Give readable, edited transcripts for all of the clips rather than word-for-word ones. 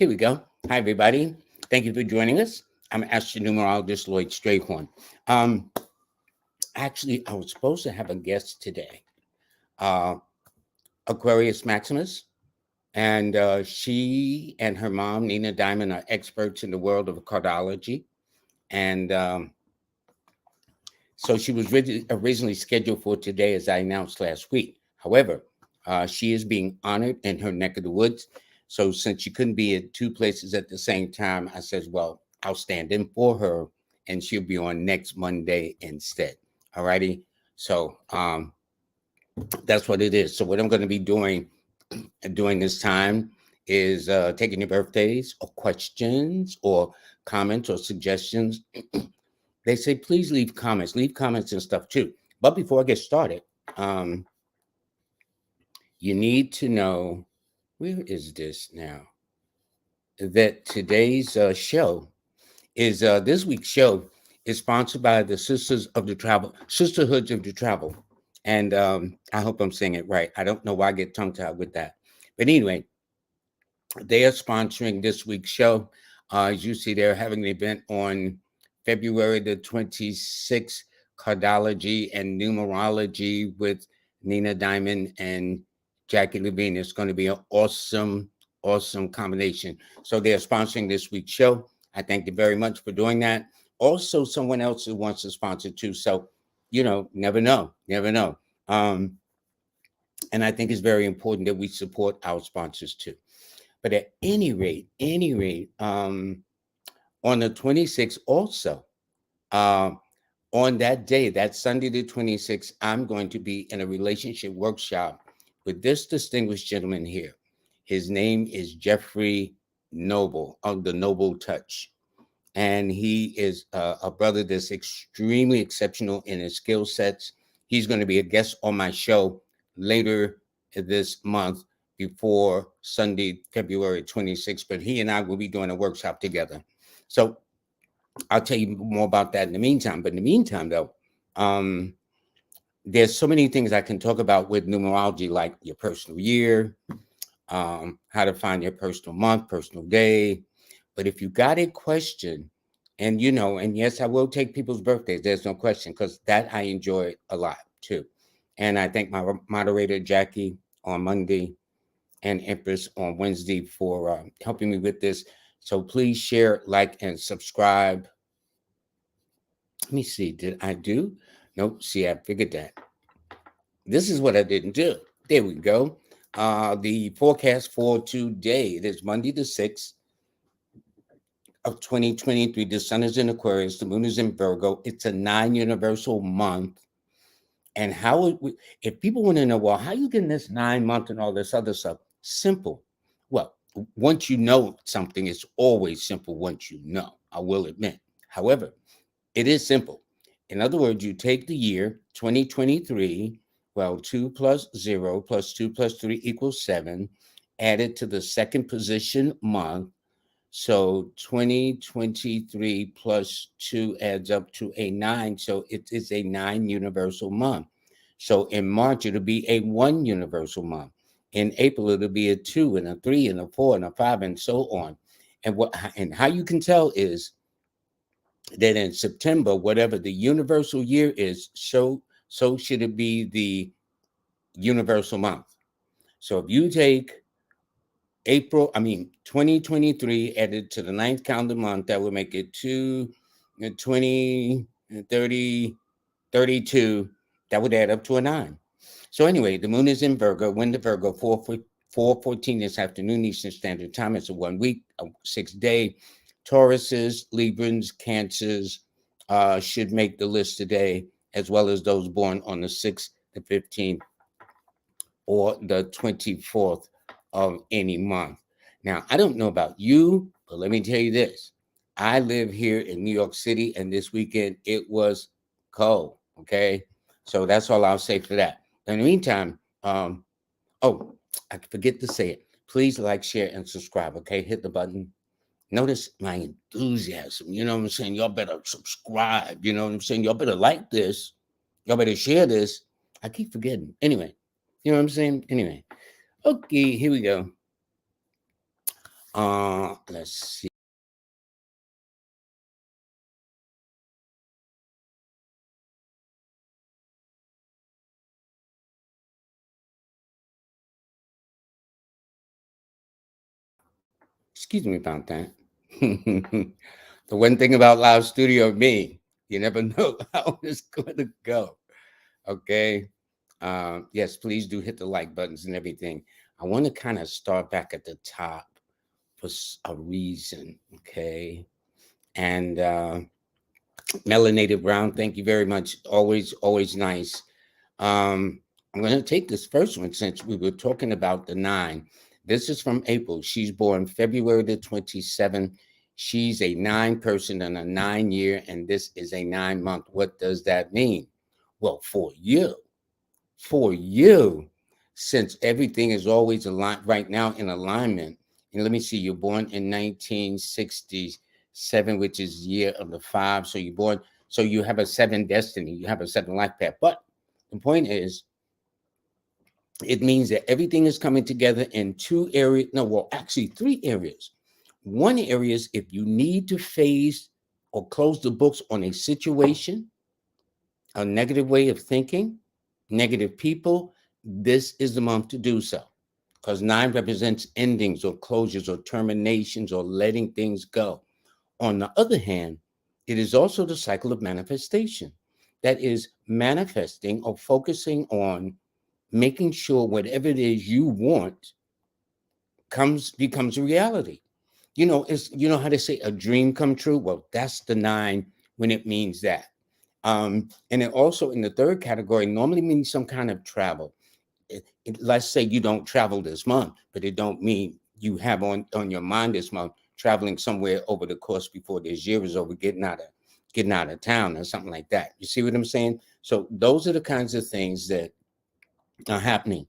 Here we go. Hi, everybody. Thank you for joining us. I'm Astro-Numerologist Lloyd Strayhorn. Actually, I was supposed to have a guest today, uh, Aquarius Maximus, and she and her mom, Nina Diamond, are experts in the world of cardology. And so she was originally scheduled for today, as I announced last week. However, she is being honored in her neck of the woods. So since she couldn't be at two places at the same time, I said, well, I'll stand in for her and she'll be on next Monday instead. All righty. So that's what it is. So what I'm going to be doing during this time is taking your birthdays or questions or comments or suggestions. They say, please leave comments and stuff too. But before I get started, you need to know, where is this now? That today's show is, this week's show is sponsored by the Sisterhoods of the Travel. And I hope I'm saying it right. I don't know why I get tongue tied with that. But anyway, they are sponsoring this week's show. As you see, they're having an event on February the 26th, Cardology and Numerology with Nina Diamond and Jackie Levine. It's going to be an awesome combination. So they're sponsoring this week's show. I thank you very much for doing that. Also, someone else who wants to sponsor too. So, never know. And I think it's very important that we support our sponsors too. But at any rate, on the 26th also, on that day, that Sunday the 26th, I'm going to be in a relationship workshop with this distinguished gentleman here. His name is Jeffrey Noble of the Noble Touch. And he is a brother that's extremely exceptional in his skill sets. He's going to be a guest on my show later this month before Sunday, February 26th. But he and I will be doing a workshop together. So I'll tell you more about that in the meantime. But in the meantime, though, there's so many things I can talk about with numerology, like your personal year, how to find your personal month, personal day. But if you got a question, and and yes, I will take people's birthdays. There's no question, because that I enjoy a lot too. And I thank my moderator, Jackie, on Monday and Empress on Wednesday for helping me with this. So please share, like, and subscribe. Let me see. Did I do? Nope. See, I figured that. This is what I didn't do. There we go. The forecast for today, it is Monday the 6th of 2023. The sun is in Aquarius. The moon is in Virgo. It's a 9 universal month. And if people want to know, well, how you getting this 9 month and all this other stuff? Simple. Well, once you know something, it's always simple once you know, I will admit. However, it is simple. In other words, you take the year 2023, well, 2 plus 0 plus 2 plus 3 equals 7, add it to the second position month. So 2023 plus 2 adds up to a 9. So it is a 9 universal month. So in March, it'll be a 1 universal month. In April, it'll be a 2 and a 3 and a 4 and a 5 and so on. And how you can tell is that in September, whatever the universal year is, so should it be the universal month. So if you take 2023 added to the 9th calendar month, that would make it 2, 20, 30, 32. That would add up to a 9. So anyway, the moon is in Virgo, when the Virgo, 4:14 this afternoon, Eastern Standard Time. It's a 1 week, a 6 day. Tauruses, Librans, Cancers should make the list today, as well as those born on the 6th, the 15th, or the 24th of any month. Now, I don't know about you, but let me tell you this. I live here in New York City, and this weekend it was cold, okay? So that's all I'll say for that. In the meantime, I forget to say it. Please like, share, and subscribe, okay? Hit the button. Notice my enthusiasm. You know what I'm saying? Y'all better subscribe. You know what I'm saying? Y'all better like this. Y'all better share this. I keep forgetting. Anyway, you know what I'm saying? Anyway. Okay, here we go. Let's see. Excuse me about that. The one thing about live studio, me, you never know how it's going to go. Okay. Yes, please do hit the like buttons and everything. I want to kind of start back at the top for a reason. Okay. And Melanated Brown, thank you very much. Always, always nice. I'm going to take this first one since we were talking about the nine. This is from April. She's born February the 27th. She's a 9 person and a 9 year, and this is a 9 month. What does that mean? Well, for you, since everything is always aligned right now in alignment. And let me see, you're born in 1967, which is year of the five. So you're born, so you have a seven destiny, you have a seven life path. But the point is, it means that everything is coming together in two areas. No, well, actually, three areas. One area is if you need to phase or close the books on a situation, a negative way of thinking, negative people, this is the month to do so. Because nine represents endings or closures or terminations or letting things go. On the other hand, it is also the cycle of manifestation. That is manifesting or focusing on making sure whatever it is you want becomes a reality. How they say a dream come true. Well, that's the nine when it means that. And it also in the third category normally means some kind of travel. Let's say you don't travel this month, but it don't mean you have on your mind this month traveling somewhere over the course before this year is over, getting out of town or something like that. You see what I'm saying? So those are the kinds of things that are happening.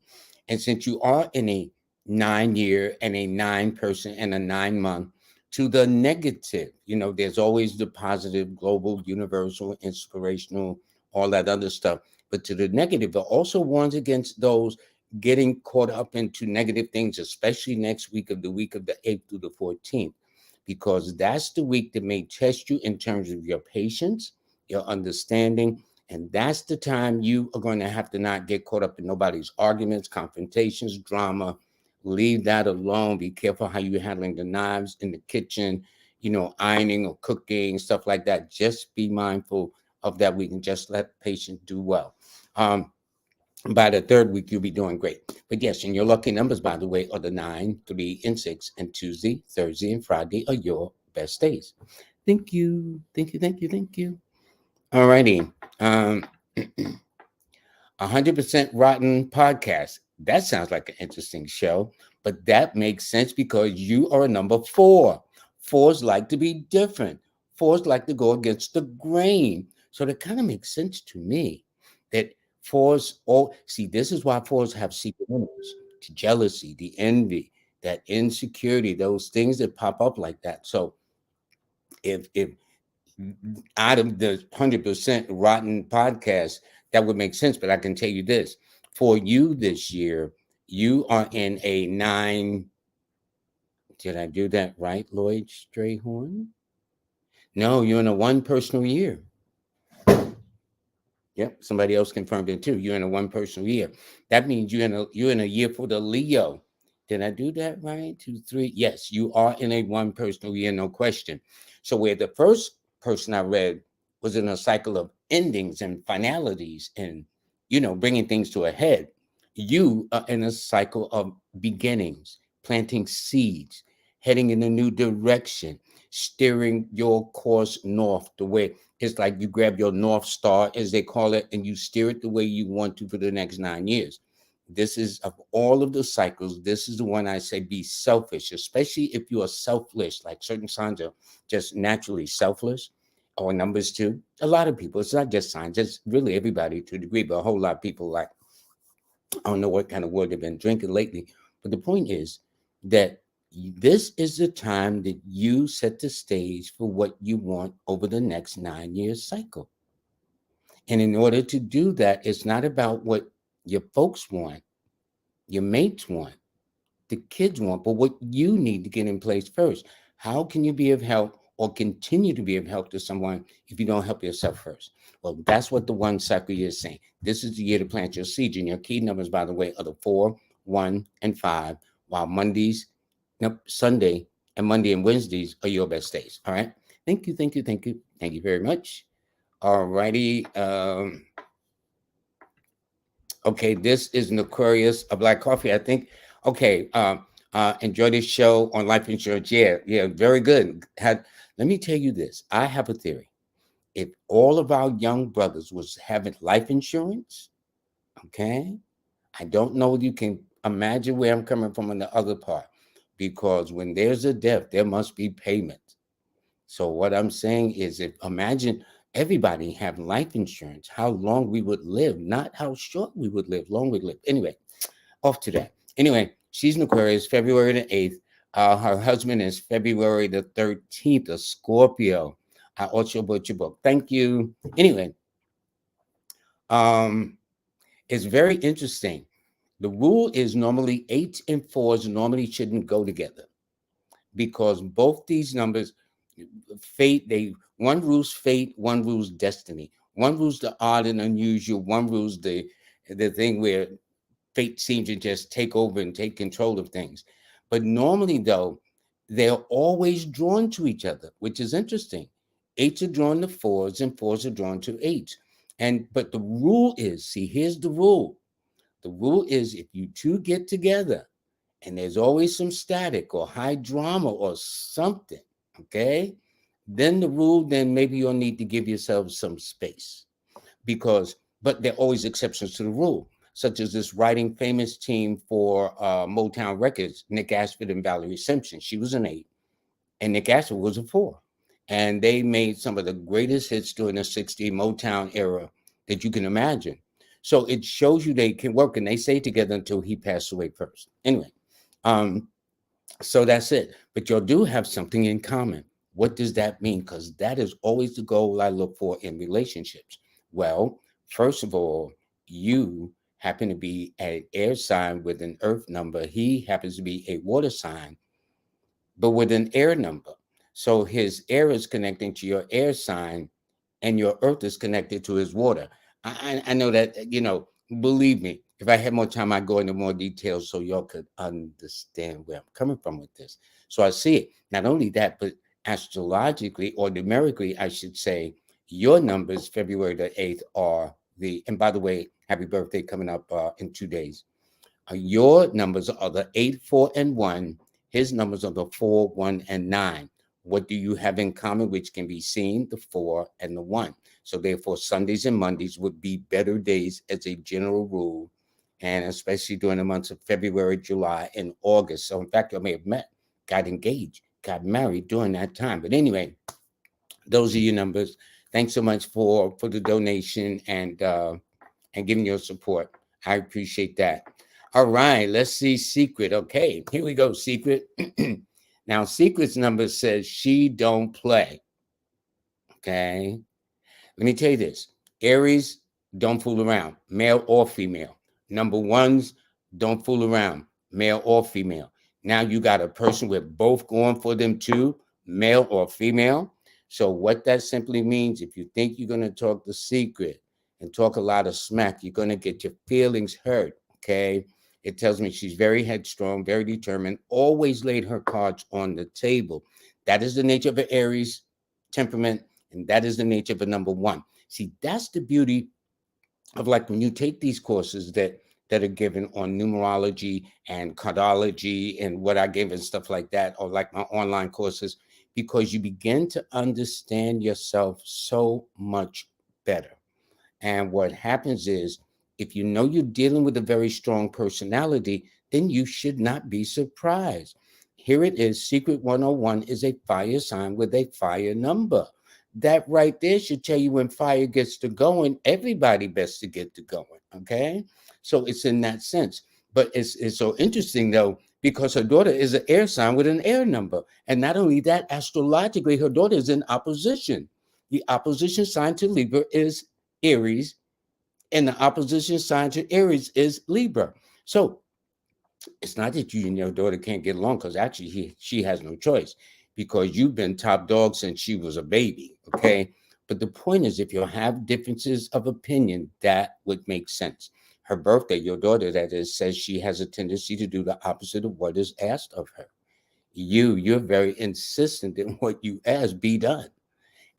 And since you are in a 9 year and a 9 person and a 9 month, to the negative, there's always the positive, global, universal, inspirational, all that other stuff. But to the negative, it also warns against those getting caught up into negative things, especially next week of the week of the 8th through the 14th, because that's the week that may test you in terms of your patience, your understanding, and that's the time you are going to have to not get caught up in nobody's arguments, confrontations, drama. Leave that alone. Be careful how you're handling the knives in the kitchen, ironing or cooking, stuff like that. Just be mindful of that. We can just let patients do well. By the third week, you'll be doing great. But yes, and your lucky numbers, by the way, are the 9, 3, and 6. And Tuesday, Thursday, and Friday are your best days. Thank you. Thank you. Thank you. Thank you. All righty. 100% Rotten podcast. That sounds like an interesting show, but that makes sense because you are a number 4. Fours like to be different. Fours like to go against the grain. So that kind of makes sense to me that fours all see. This is why fours have secret enemies, to jealousy, the envy, that insecurity, those things that pop up like that. So if out of the 100% rotten podcast, that would make sense. But I can tell you this, for you this year, you are in a 9. Did I do that right, Lloyd Strayhorn? No, you're in a one personal year. Yep, somebody else confirmed it too. You're in a one personal year. That means you're in a year for the Leo. Did I do that right? 2, 3. Yes, you are in a one personal year, no question. So where the first person I read was in a cycle of endings and finalities and bringing things to a head, you are in a cycle of beginnings, planting seeds, heading in a new direction, steering your course north the way it's like you grab your North Star, as they call it, and you steer it the way you want to for the next 9 years. This is of all of the cycles, this is the one I say be selfish, especially if you are selfless, like certain signs are just naturally selfless, or numbers too. A lot of people, it's not just signs, it's really everybody to a degree, but a whole lot of people like, I don't know what kind of word they've been drinking lately. But the point is that this is the time that you set the stage for what you want over the next 9 year cycle. And in order to do that, it's not about what your folks want, your mates want. the kids want, but what you need to get in place first. How can you be of help or continue to be of help to someone if you don't help yourself first? Well, that's what the one cycle year is saying. This is the year to plant your seeds. And your key numbers, by the way, are the 4, 1, and 5, while Sunday and Monday and Wednesdays are your best days. All right. Thank you, thank you, thank you. Thank you very much. All righty. Okay, this is an Aquarius, a black coffee, I think. Okay, enjoy this show on life insurance. Yeah, very good. Let me tell you this. I have a theory. If all of our young brothers was having life insurance, okay, I don't know if you can imagine where I'm coming from on the other part, because when there's a death, there must be payment. So what I'm saying is, if imagine everybody having life insurance, how long we would live, not how short we would live, long we'd live. Anyway, off to that. Anyway, she's an Aquarius, February the 8th. Her husband is February the 13th, a Scorpio. I also bought your book. Thank you. Anyway, it's very interesting. The rule is normally 8 and 4s normally shouldn't go together, because both these numbers, fate, one rules fate, one rules destiny. One rules the odd and unusual, one rules the thing where fate seems to just take over and take control of things. But normally, though, they're always drawn to each other, which is interesting. 8s are drawn to 4s and 4s are drawn to 8s. But the rule is, see, here's the rule. The rule is, if you two get together and there's always some static or high drama or something, okay, then the rule, then maybe you'll need to give yourself some space, but there are always exceptions to the rule, such as this writing famous team for Motown Records, Nick Ashford and Valerie Simpson. She was an 8 and Nick Ashford was a 4. And they made some of the greatest hits during the 60s Motown era that you can imagine. So it shows you they can work, and they stayed together until he passed away first. Anyway, so that's it. But y'all do have something in common. What does that mean? Because that is always the goal I look for in relationships. Well, first of all, you happen to be an air sign with an earth number. He happens to be a water sign, but with an air number. So his air is connecting to your air sign, and your earth is connected to his water. I know that, believe me, if I had more time, I'd go into more details so y'all could understand where I'm coming from with this. So I see it. Not only that, but astrologically or numerically, I should say, your numbers, February the 8th, are and by the way, happy birthday coming up in 2 days. Your numbers are the 8, 4, and 1. His numbers are the 4, 1, and 9. What do you have in common, which can be seen? The 4 and the 1. So therefore, Sundays and Mondays would be better days as a general rule, and especially during the months of February, July, and August. So in fact, you may have met, got engaged, got married during that time. But anyway, those are your numbers. Thanks so much for the donation and giving your support. I appreciate that. All right, let's see Secret. Okay, here we go, Secret. Now, Secret's number says she don't play. Okay, let me tell you this. Aries, don't fool around, male or female. Number ones, don't fool around, male or female. Now you got a person with both going for them too, male or female. So what that simply means, if you think you're going to talk the Secret and talk a lot of smack, you're going to get your feelings hurt, okay? It tells me she's very headstrong, very determined, always laid her cards on the table. That is the nature of an Aries temperament, and that is the nature of a number one. See, that's the beauty of, like, when you take these courses that are given on numerology and cardology and what I give and stuff like that, or like my online courses, because you begin to understand yourself so much better. And what happens is, if you know you're dealing with a very strong personality, then you should not be surprised. Here it is. Secret 101 is a fire sign with a fire number. That right there should tell you when fire gets to going, everybody best to get to going. Okay. So it's in that sense. But it's so interesting, though, because her daughter is an air sign with an air number. And not only that, astrologically, her daughter is in opposition. The opposition sign to Libra is Aries, and the opposition sign to Aries is Libra. So It's not that you and your daughter can't get along, because actually she has no choice, because you've been top dog since she was a baby. Okay. But the point is, if you have differences of opinion, that would make sense. Her birthday, your daughter, that is, says she has a tendency to do the opposite of what is asked of her. You're very insistent in what you ask be done.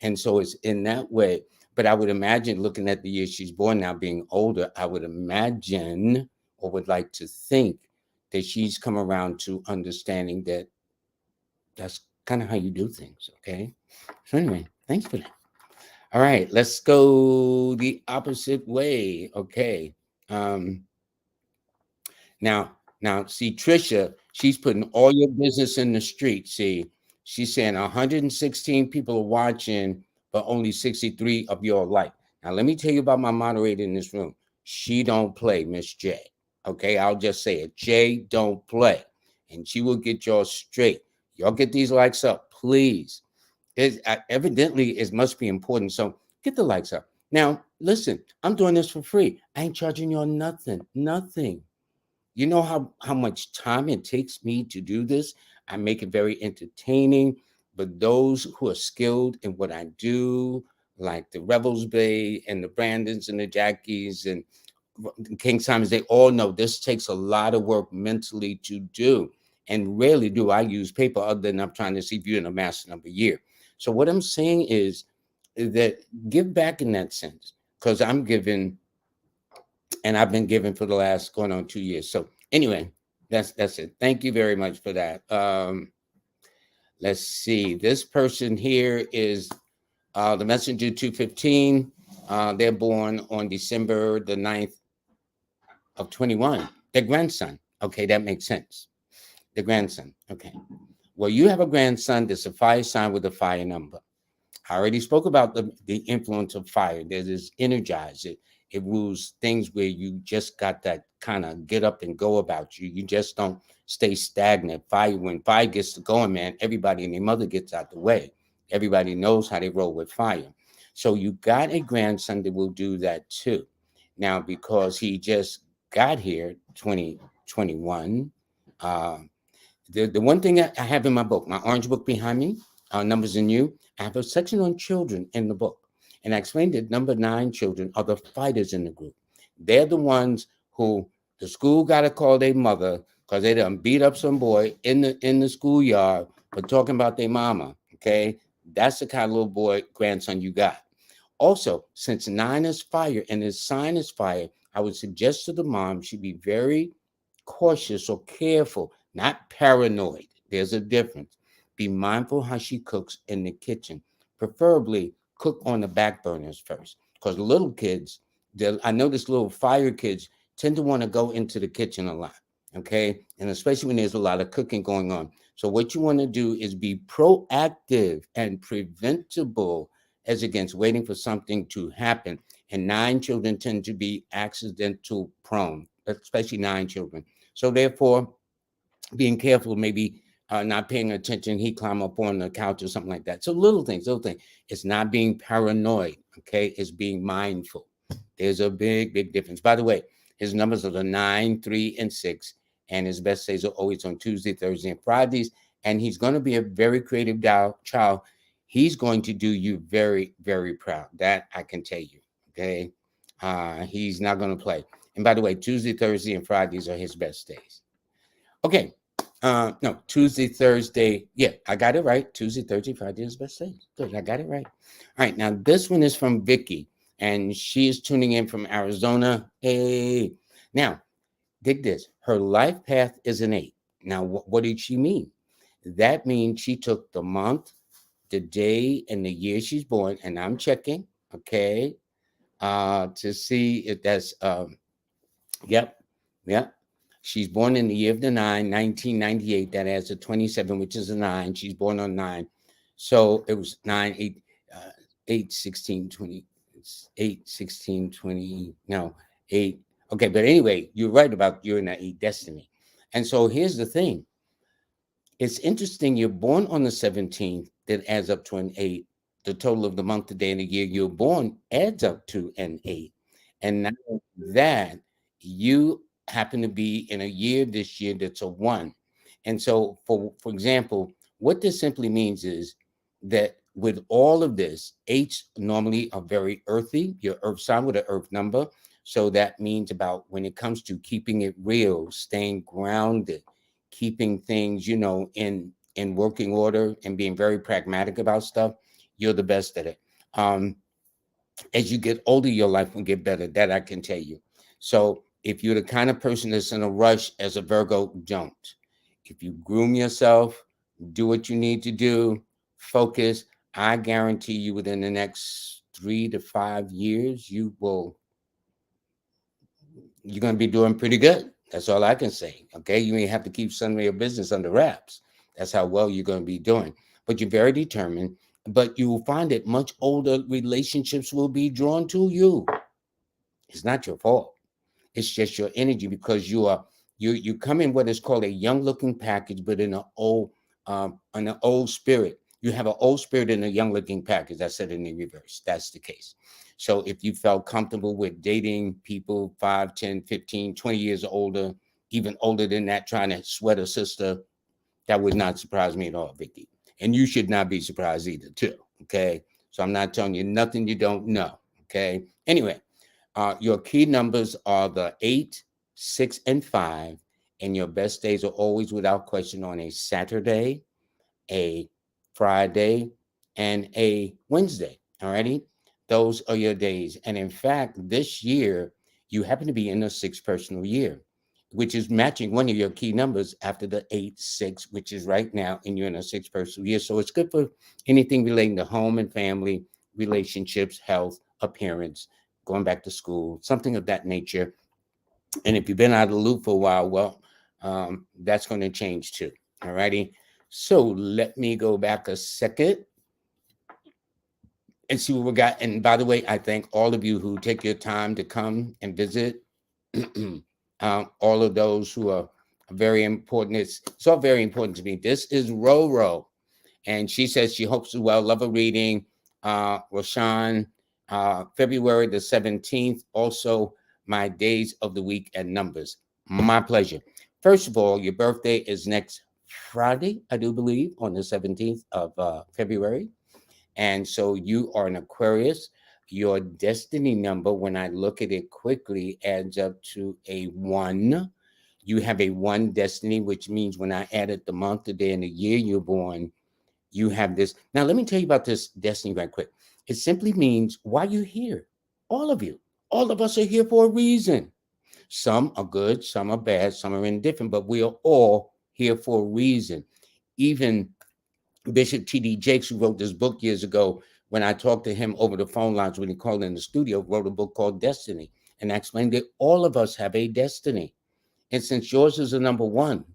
And so it's in that way. But I would imagine, looking at the year she's born now, being older, I would imagine, or would like to think, that she's come around to understanding that that's kind of how you do things. Okay. So anyway, thanks for that. All right, let's go the opposite way. Okay. Um, now, see, Trisha, she's putting all your business in the street. See, she's saying 116 people are watching, but only 63 of you are like. Now, let me tell you about my moderator in this room. She don't play, Miss J. Okay, I'll just say it. J don't play, and she will get y'all straight. Y'all get these likes up, please. Evidently, it must be important. So get the likes up. Now, listen, I'm doing this for free. I ain't charging y'all nothing, nothing. You know how much time it takes me to do this? I make it very entertaining, but those who are skilled in what I do, like the Rebels Bay and the Brandons and the Jackies and King Simons, they all know this takes a lot of work mentally to do. And rarely do I use paper, other than I'm trying to see if you're in a master number year. So what I'm saying is that give back in that sense, because I'm giving, and I've been giving for the last going on 2 years. So anyway, that's it. Thank you very much for that. Let's see. This person here is the Messenger 215. They're born on December the 9th of 21. Their grandson. Okay, that makes sense. The grandson. Okay. Well, you have a grandson that's a fire sign with a fire number. I already spoke about the influence of fire. That is energized. It rules things where you just got that kind of get up and go about you. You just don't stay stagnant. Fire, when fire gets to going, man, everybody and their mother gets out the way. Everybody knows how they roll with fire. So you got a grandson that will do that too. Now, because he just got here, 2021, the one thing I have in my book, my orange book behind me, Numbers in You, I have a section on children in the book. And I explained that number 9 children are the fighters in the group. They're the ones who the school got to call their mother because they done beat up some boy in the schoolyard for talking about their mama. Okay. That's the kind of little boy, grandson you got. Also, since 9 is fire and his sign is fire, I would suggest to the mom she be very cautious or careful, not paranoid. There's a difference. Be mindful how she cooks in the kitchen. Preferably cook on the back burners first. Because little kids, I notice little fire kids tend to want to go into the kitchen a lot. Okay. And especially when there's a lot of cooking going on. So what you want to do is be proactive and preventable as against waiting for something to happen. And 9 children tend to be accidental prone, especially 9 children. So therefore, being careful, maybe not paying attention, he climb up on the couch or something like that. So little things, little things. It's not being paranoid, okay? It's being mindful. There's a big, big difference. By the way, his numbers are the 9, 3, and 6, and his best days are always on Tuesday, Thursday, and Fridays. And he's going to be a very creative child. He's going to do you very, very proud. That I can tell you, okay? He's not going to play. And by the way, Tuesday, Thursday, and Fridays are his best days. Okay. No, Tuesday, Thursday. Yeah, I got it right. Tuesday, Thursday, Friday is best days. Good, I got it right. All right, now this one is from Vicky, and she is tuning in from Arizona. Hey, now dig this. Her life path is an 8. Now, what did she mean? That means she took the month, the day, and the year she's born, and I'm checking, okay, to see if that's yep, yep. She's born in the year of the 9, 1998. That adds a 27, which is a 9. She's born on 9. So it was 9, 8, 8, 16, 20, 8, 16, 20, no, 8. Okay, but anyway, you're right about you're in that 8 destiny. And so here's the thing. It's interesting. You're born on the 17th. That adds up to an 8. The total of the month, the day, and the year you're born adds up to an 8. And now that you happen to be in a year this year that's a 1. And so, for example, what this simply means is that with all of this, 8s normally are very earthy, your earth sign with an earth number. So that means about when it comes to keeping it real, staying grounded, keeping things, in working order and being very pragmatic about stuff, you're the best at it. As you get older, your life will get better. That I can tell you. So if you're the kind of person that's in a rush as a Virgo, don't. If you groom yourself, do what you need to do, focus, I guarantee you within the next 3 to 5 years, you're going to be doing pretty good. That's all I can say. Okay. You ain't have to keep some of your business under wraps. That's how well you're going to be doing. But you're very determined. But you will find that much older relationships will be drawn to you. It's not your fault. It's just your energy because you come in what is called a young looking package, but in an old spirit. You have an old spirit in a young looking package. I said in the reverse. That's the case. So if you felt comfortable with dating people 5, 10, 15, 20 years older, even older than that, trying to sweat a sister, that would not surprise me at all, Vicky. And you should not be surprised either, too. Okay. So I'm not telling you nothing you don't know. Okay. Anyway, your key numbers are the 8, 6, and 5. And your best days are always, without question, on a Saturday, a Friday, and a Wednesday. All righty. Those are your days. And in fact, this year, you happen to be in a 6 personal year, which is matching one of your key numbers after the 8, 6, which is right now, and you're in a 6 personal year. So it's good for anything relating to home and family, relationships, health, appearance, going back to school, something of that nature. And if you've been out of the loop for a while, well, that's going to change too. All righty. So let me go back a second and see what we got. And by the way, I thank all of you who take your time to come and visit. All of those who are very important. It's all very important to me. This is Roro, and she says she hopes to well. Love a reading. Roshan, February the 17th. Also, my days of the week and numbers. My pleasure. First of all, your birthday is next Friday, I do believe, on the 17th of February. And so you are an Aquarius. Your destiny number, when I look at it quickly, adds up to a 1. You have a 1 destiny, which means when I added the month, the day, and the year you're born, you have this. Now, let me tell you about this destiny right quick. It simply means why you're here. All of you. All of us are here for a reason. Some are good, some are bad, some are indifferent, but we are all here for a reason. Even Bishop T.D. Jakes, who wrote this book years ago, when I talked to him over the phone lines when he called in the studio, wrote a book called Destiny. And I explained that all of us have a destiny. And since yours is a number 1,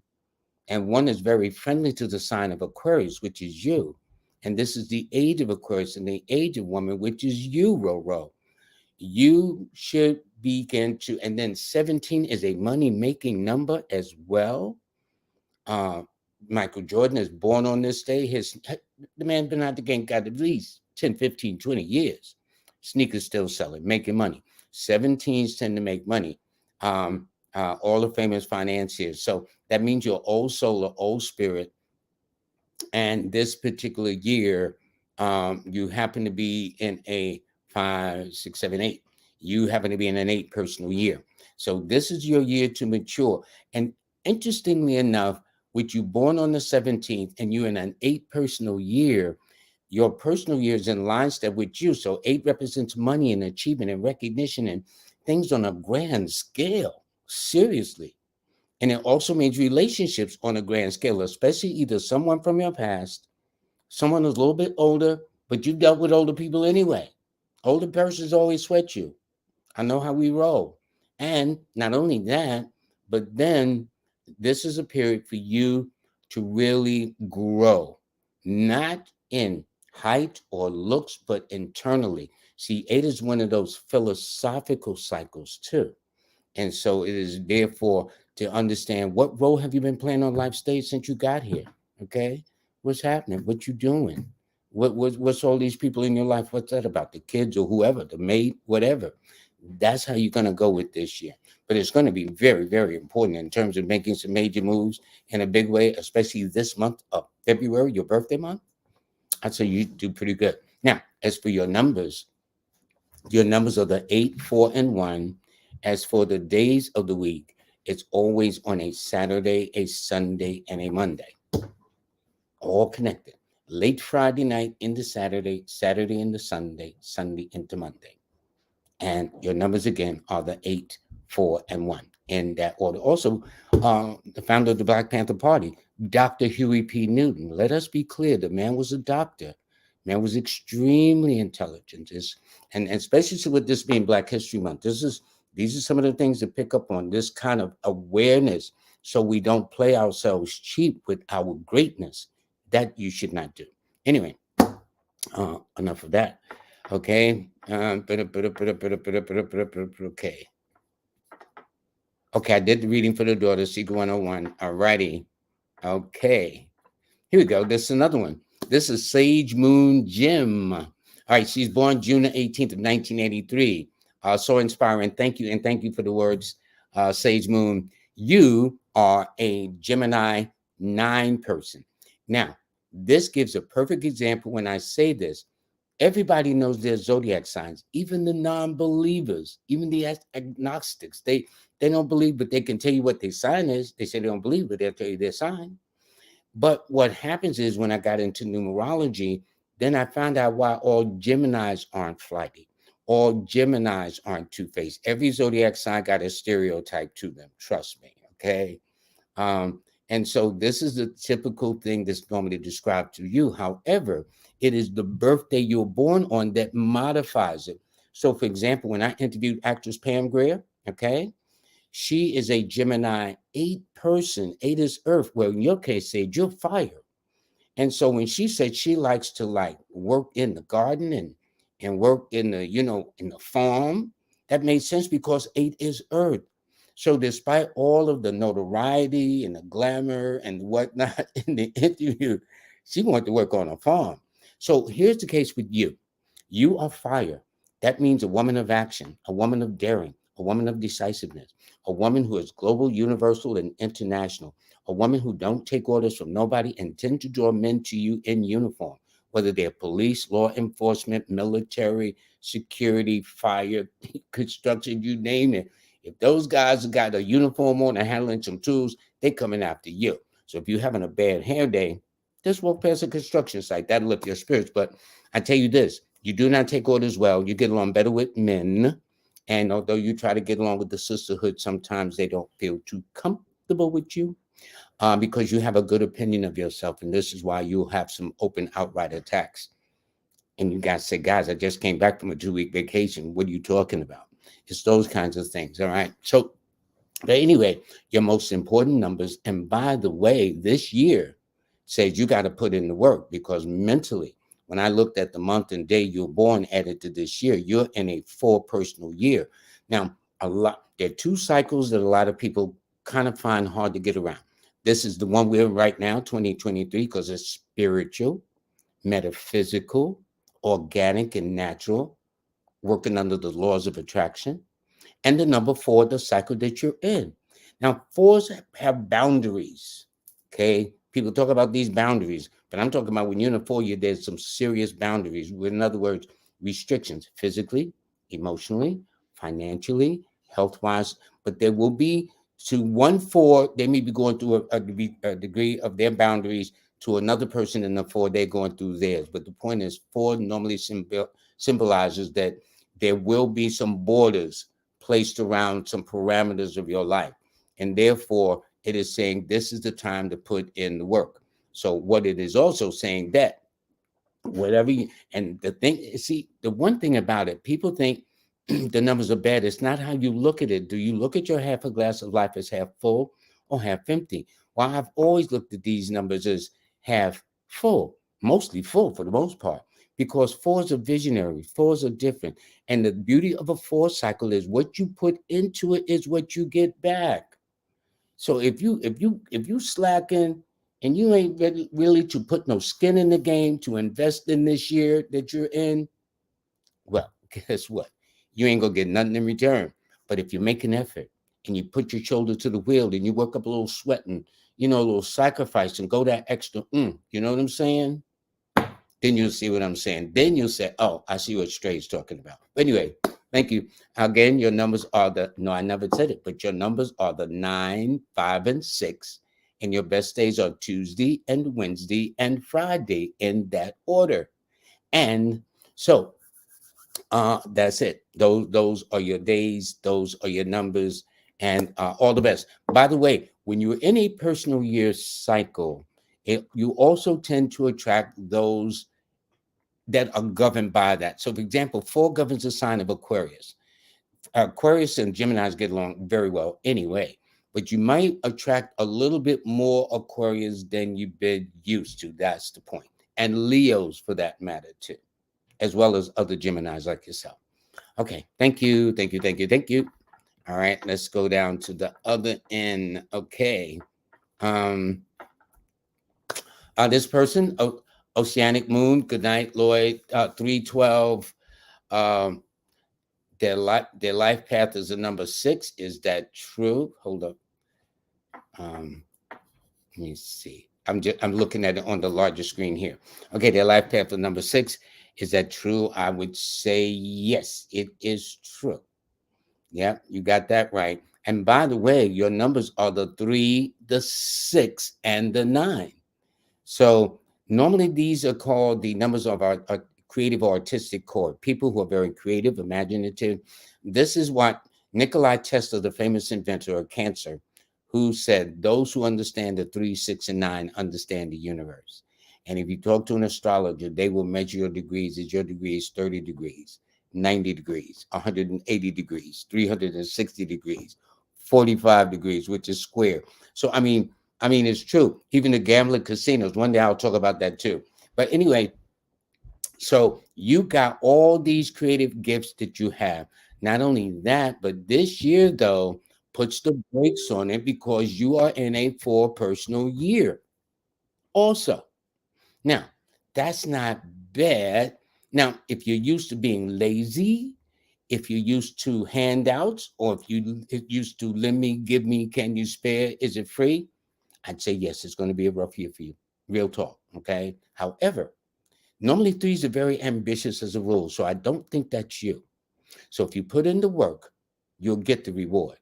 and 1 is very friendly to the sign of Aquarius, which is you, and this is the age of Aquarius and the age of woman, which is you, Roro, you should begin to, and then 17 is a money-making number as well. Michael Jordan is born on this day. The man's been out the game, got at least 10, 15, 20 years. Sneakers still selling, making money. 17s tend to make money. All the famous financiers. So that means your old soul or old spirit. And this particular year, you happen to be in a 5, 6, 7, 8. You happen to be in an 8 personal year. So this is your year to mature. And interestingly enough, with you born on the 17th and you're in an 8 personal year, your personal year is in line step with you. So 8 represents money and achievement and recognition and things on a grand scale. Seriously. And it also means relationships on a grand scale, especially either someone from your past, someone who's a little bit older, but you dealt with older people anyway. Older persons always sweat you. I know how we roll. And not only that, but then this is a period for you to really grow, not in height or looks, but internally. See, 8 is one of those philosophical cycles too. And so it is therefore to understand what role have you been playing on life stage since you got here? Okay. What's happening? What you doing? What's all these people in your life? What's that about? The kids or whoever, the maid, whatever. That's how you're going to go with this year. but it's going to be very, very important in terms of making some major moves in a big way, especially this month of February, your birthday month. I'd say you do pretty good. Now, as for your numbers are the 8, 4, and 1. As for the days of the week, it's always on a Saturday, a Sunday, and a Monday, all connected. Late Friday night into Saturday, Saturday into Sunday, Sunday into Monday. And your numbers again are the 8, 4, and 1 in that order. Also, the founder of the Black Panther Party, Dr. Huey P. Newton. Let us be clear: the man was a doctor. Man was extremely intelligent. And especially with this being Black History Month, these are some of the things to pick up on, this kind of awareness, so we don't play ourselves cheap with our greatness. That you should not do. Anyway, enough of that. Okay. Okay. Okay, I did the reading for the daughter, Secret 101. All righty. Okay. Here we go. This is another one. This is Sage Moon Jim. All right, she's born June 18th of 1983. So inspiring. Thank you. And thank you for the words, Sage Moon. You are a Gemini 9 person. Now, this gives a perfect example when I say this. Everybody knows their zodiac signs, even the non-believers, even the agnostics. They don't believe, but they can tell you what their sign is. They say they don't believe, but they'll tell you their sign. But what happens is when I got into numerology, then I found out why all Geminis aren't flighty. All Geminis aren't two-faced. Every zodiac sign got a stereotype to them. Trust me, okay? And so this is the typical thing that's normally described to you. However, it is the birthday you're born on that modifies it. So, for example, when I interviewed actress Pam Grier, okay, she is a Gemini 8 person. 8 is Earth. Well, in your case, Sage, you're fire. And so when she said she likes to like work in the garden and work in the, in the farm, that made sense because 8 is Earth. So despite all of the notoriety and the glamour and whatnot in the interview, she wanted to work on a farm. So here's the case with you. You are fire. That means a woman of action, a woman of daring, a woman of decisiveness, a woman who is global, universal, and international, a woman who don't take orders from nobody and tend to draw men to you in uniform, whether they're police, law enforcement, military, security, fire, construction, you name it. If those guys have got a uniform on and handling some tools, they're coming after you. So if you're having a bad hair day, just walk past a construction site. That'll lift your spirits. But I tell you this, you do not take orders well. You get along better with men. And although you try to get along with the sisterhood, sometimes they don't feel too comfortable with you because you have a good opinion of yourself. And this is why you'll have some open, outright attacks. And you guys say, guys, I just came back from a 2-week vacation. What are you talking about? It's those kinds of things. All right. So, but anyway, your most important numbers. And by the way, this year says you got to put in the work because mentally, when I looked at the month and day you're born added to this year, you're in a 4 personal year. Now, there are 2 cycles that a lot of people kind of find hard to get around. This is the one we're in right now, 2023, because it's spiritual, metaphysical, organic, and natural, working under the laws of attraction. And the number 4, the cycle that you're in. Now, 4s have boundaries, okay? People talk about these boundaries, but I'm talking about when you're in a 4 year, there's some serious boundaries. In other words, restrictions, physically, emotionally, financially, health-wise, but there will be to 1-4, they may be going through a degree of their boundaries to another person in the 4, they're going through theirs. But the point is 4 normally symbolizes that there will be some borders placed around some parameters of your life. And therefore, it is saying this is the time to put in the work. So what it is also saying that whatever you, and the thing, see, the one thing about it, people think the numbers are bad. It's not how you look at it. Do you look at your half a glass of life as half full or half empty? Well, I've always looked at these numbers as half full, mostly full for the most part, because 4s are visionary, 4s are different. And the beauty of a 4 cycle is what you put into it is what you get back. So if you slacking and you ain't ready really to put no skin in the game to invest in this year that you're in, well, guess what? You ain't gonna get nothing in return. But if you make an effort and you put your shoulder to the wheel and you work up a little sweat and, a little sacrifice and go that extra, you know what I'm saying? Then you'll see what I'm saying. Then you'll say, oh, I see what Stray's talking about. But anyway, thank you. Again, your numbers are no, I never said it, but your numbers are the 9, 5, and 6. And your best days are Tuesday and Wednesday and Friday in that order. And so that's it. Those are your days. Those are your numbers. And all the best. By the way, when you're in a personal year cycle, you also tend to attract those that are governed by that. So, for example, 4 governs the sign of Aquarius. Aquarius and Geminis get along very well anyway, but you might attract a little bit more Aquarius than you've been used to. That's the point. And Leos, for that matter, too, as well as other Geminis like yourself. Okay, thank you, thank you, thank you, thank you. All right, let's go down to the other end. Okay. This person, Oceanic Moon, good night, Lloyd. 312. Their life path is a number 6. Is that true? Hold up. Let me see. I'm looking at it on the larger screen here. Okay, their life path is number 6. Is that true? I would say yes, it is true. Yeah, you got that right. And by the way, your numbers are the 3, the 6, and the 9. So normally these are called the numbers of our creative or artistic core, people who are very creative, imaginative. This is what Nikola Tesla, the famous inventor of cancer, who said, those who understand the 3, 6, and 9 understand the universe. And if you talk to an astrologer, they will measure your degrees. Is your degree is 30 degrees, 90 degrees, 180 degrees, 360 degrees, 45 degrees, which is square. So, I mean, it's true. Even the gambling casinos. One day I'll talk about that too. But anyway, so you got all these creative gifts that you have. Not only that, but this year, though, puts the brakes on it because you are in a 4 personal year also. Now, that's not bad. Now, if you're used to being lazy, if you're used to handouts, or if you used to lend me, give me, can you spare, is it free? I'd say yes, it's going to be a rough year for you. Real talk, okay? However, normally 3s are very ambitious as a rule, so I don't think that's you. So if you put in the work, you'll get the reward.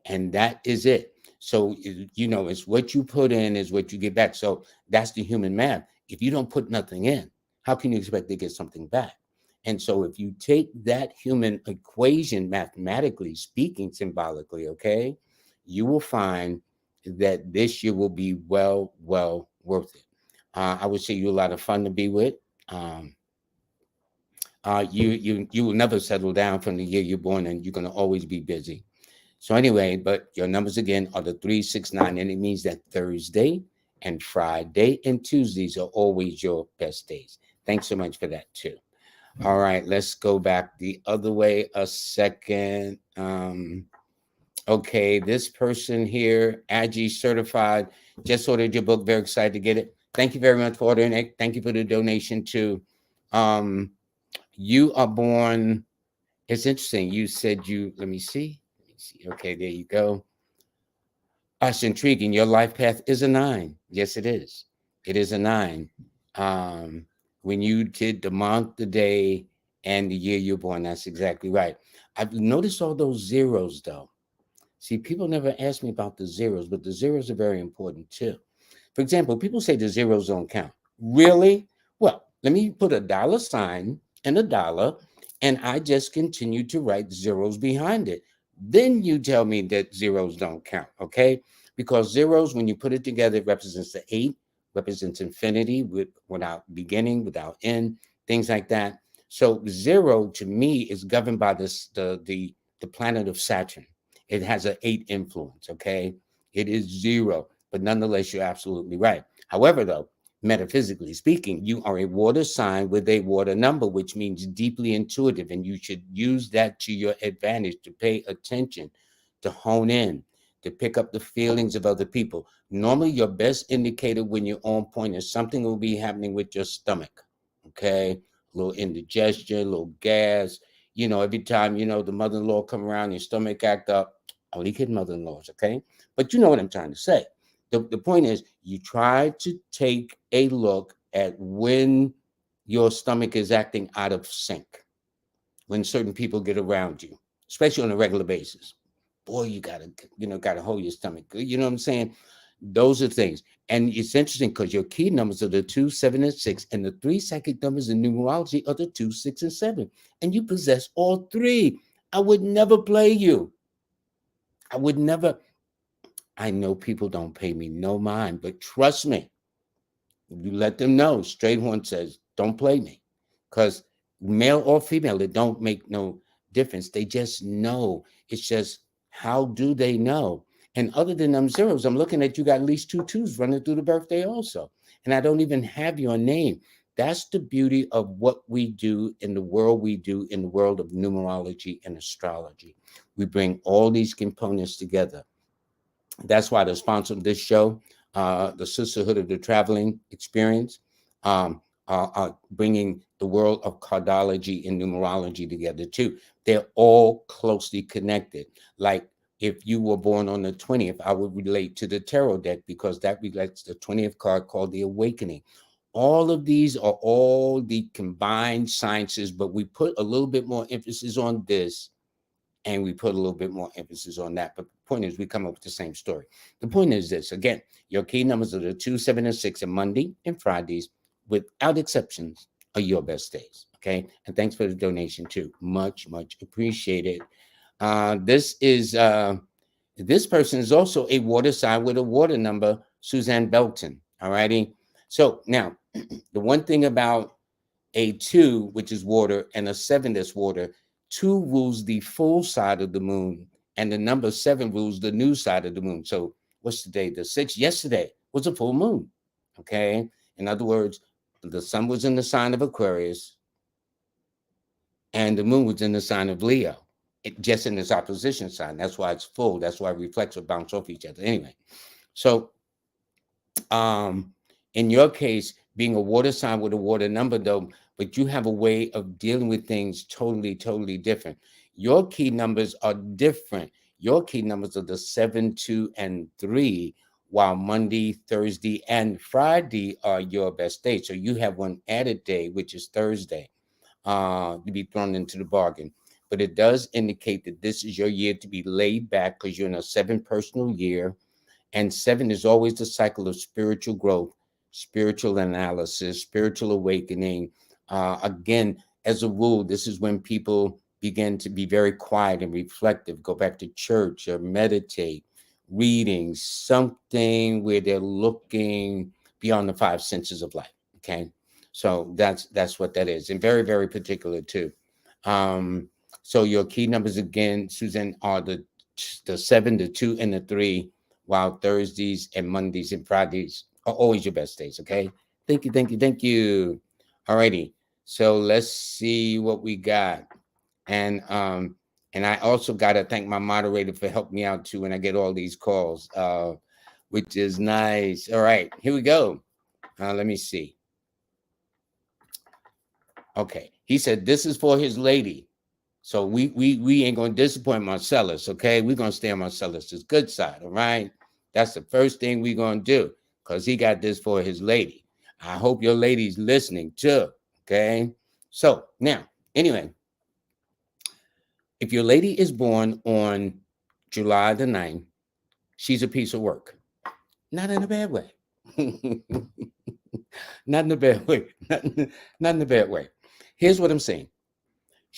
And that is it. So, it's what you put in is what you get back. So that's the human math. If you don't put nothing in, how can you expect to get something back? And so if you take that human equation, mathematically speaking, symbolically, okay, you will find that this year will be well worth it. I would say you're a lot of fun to be with. You will never settle down from the year you're born, and you're going to always be busy. So anyway, but your numbers again are the 3, 6, 9, and it means that Thursday and Friday and Tuesdays are always your best days. Thanks so much for that too. All right, let's go back the other way a second. Okay, this person here, Aggie certified, just ordered your book. Very excited to get it. Thank you very much for ordering it. Thank you for the donation too. You are born. It's interesting. You said let me see. Okay, there you go. That's intriguing. Your life path is a 9. Yes, it is. It is a 9. When you did the month, the day, and the year you're born, that's exactly right. I've noticed all those zeros, though. See, people never ask me about the zeros, but the zeros are very important, too. For example, people say the zeros don't count. Really? Well, let me put a dollar sign and a dollar, and I just continue to write zeros behind it. Then you tell me that zeros don't count, okay? Because zeros, when you put it together, it represents the 8, represents infinity without beginning, without end, things like that. So 0 to me is governed by the planet of Saturn. It has an 8 influence, okay? It is 0, but nonetheless, you're absolutely right. However, though, metaphysically speaking, you are a water sign with a water number, which means deeply intuitive, and you should use that to your advantage to pay attention, to hone in, to pick up the feelings of other people. Normally, your best indicator when you're on point is something will be happening with your stomach, okay? A little indigestion, a little gas. Every time, the mother-in-law come around, your stomach act up, Only kid mother-in-laws, okay? But you know what I'm trying to say. The point is, you try to take a look at when your stomach is acting out of sync, when certain people get around you, especially on a regular basis. Boy, you gotta hold your stomach. You know what I'm saying? Those are things. And it's interesting because your key numbers are the 2, 7, and 6, and the 3 psychic numbers in numerology are the 2, 6, and 7. And you possess all 3. I would never play you. I would never. I know people don't pay me no mind, but trust me, you let them know. Strayhorn says, don't play me. Because male or female, it don't make no difference. They just know. It's just, how do they know? And other than them zeros, I'm looking at you got at least 2 twos running through the birthday also. And I don't even have your name. That's the beauty of what we do in the world of numerology and astrology. We bring all these components together. That's why the sponsor of this show, the Sisterhood of the Traveling Experience, are bringing the world of cardology and numerology together too. They're all closely connected. Like if you were born on the 20th, I would relate to the tarot deck because that relates to the 20th card called the Awakening. All of these are all the combined sciences, but we put a little bit more emphasis on this and we put a little bit more emphasis on that. But the point is, we come up with the same story. The point is this, again, your key numbers are the 2, 7, and 6, and Monday and Fridays, without exceptions, are your best days, okay? And thanks for the donation, too. Much, much appreciated. This person is also a water sign with a water number, Suzanne Belton, all righty? So now, the one thing about a 2, which is water, and a 7 that's water, 2 rules the full side of the moon, and the number 7 rules the new side of the moon. So what's today? The 6th. Yesterday was a full moon. Okay. In other words, the sun was in the sign of Aquarius, and the moon was in the sign of Leo. Just in its opposition sign. That's why it's full. That's why reflects or bounce off each other. Anyway, so in your case, being a water sign with a water number, though, but you have a way of dealing with things totally, totally different. Your key numbers are different. Your key numbers are the 7, 2, and 3, while Monday, Thursday, and Friday are your best days. So you have one added day, which is Thursday, to be thrown into the bargain. But it does indicate that this is your year to be laid back because you're in a 7 personal year. And 7 is always the cycle of spiritual growth, spiritual analysis, spiritual awakening. Again, as a rule, this is when people begin to be very quiet and reflective, go back to church or meditate, reading something where they're looking beyond the 5 senses of life. Okay. So that's what that is. And very, very particular too. So your key numbers again, Suzanne, are the 7, the 2, and the 3, while Thursdays and Mondays and Fridays are always your best days. Okay. Thank you. Thank you. Thank you. All righty. So let's see what we got. And I also got to thank my moderator for helping me out too when I get all these calls, which is nice. All right, here we go. Let me see. Okay. He said this is for his lady. So we ain't going to disappoint Marcellus, okay? We're going to stay on Marcellus's good side, all right? That's the first thing we're going to do because he got this for his lady. I hope your lady's listening too, okay? So now, anyway, if your lady is born on July the 9th, she's a piece of work. Not in a bad way. Not in a bad way. Not in a bad way. Here's what I'm saying.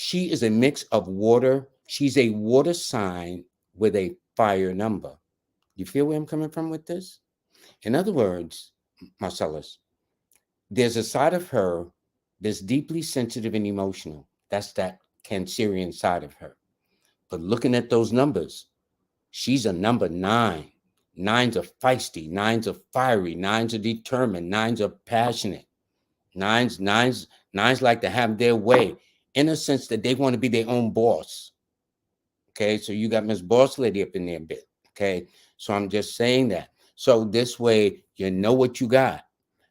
She is a mix of water. She's a water sign with a fire number. You feel where I'm coming from with this? In other words, Marcellus, there's a side of her that's deeply sensitive and emotional. That's that Cancerian side of her. But looking at those numbers, she's a number 9. 9s are feisty. 9s are fiery. 9s are determined. 9s are passionate. Nines like to have their way in a sense that they want to be their own boss. Okay, so you got Miss Boss Lady up in there a bit. Okay, so I'm just saying that. So this way, you know what you got.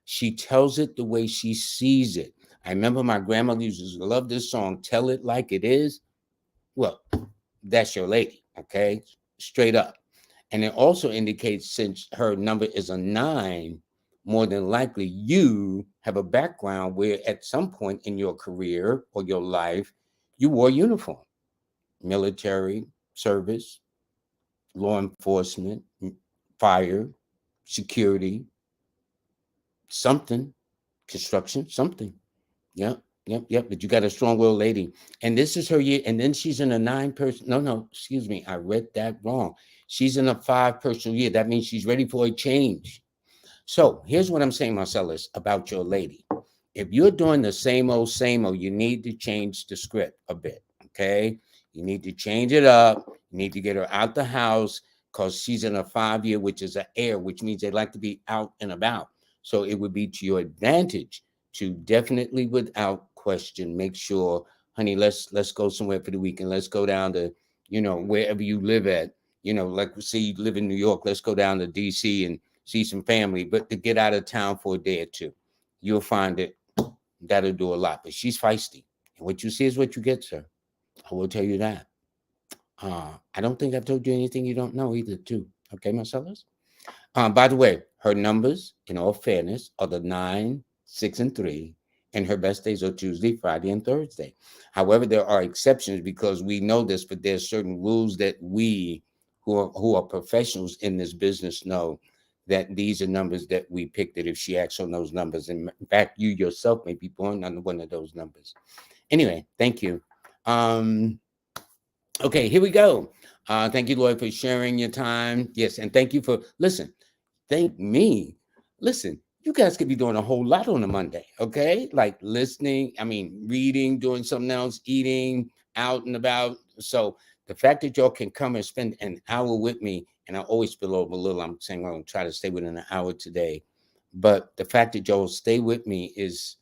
She tells it the way she sees it. I remember my grandmother used to love this song, Tell It Like It Is. Well, that's your lady. Okay, straight up. And it also indicates, since her number is a 9, more than likely you have a background where at some point in your career or your life, you wore uniform, military service, law enforcement, fire, security, something, construction, something. Yep, yep. But you got a strong-willed lady, and this is her year. And then she's in a 9-person. No, excuse me, I read that wrong. She's in a 5-personal year. That means she's ready for a change. So here's what I'm saying, Marcellus, about your lady. If you're doing the same old, you need to change the script a bit. Okay, you need to change it up. You need to get her out the house, because she's in a 5-year, which is an air, which means they like to be out and about. So it would be to your advantage to definitely, without question, make sure, honey, let's go somewhere for the weekend. Let's go down to, wherever you live at. Like, say you live in New York, let's go down to DC and see some family, but to get out of town for a day or two. You'll find it that'll do a lot. But she's feisty, and what you see is what you get, sir. I will tell you that. I don't think I've told you anything you don't know either, too. Okay, Marcellus? By the way, her numbers, in all fairness, are the 9, 6, and 3, and her best days are Tuesday, Friday, and Thursday. However, there are exceptions, because we know this, but there's certain rules that we, who are professionals in this business, know that these are numbers that we picked, that if she acts on those numbers, and in fact, you yourself may be born under one of those numbers. Anyway, thank you. Okay, here we go. Thank you, Lloyd, for sharing your time. Yes, and thank you for, thank me. Listen, you guys could be doing a whole lot on a Monday, okay? Like listening, reading, doing something else, eating, out and about. So the fact that y'all can come and spend an hour with me, and I always spill over a little. I'm saying I'm going to try to stay within an hour today. But the fact that y'all stay with me is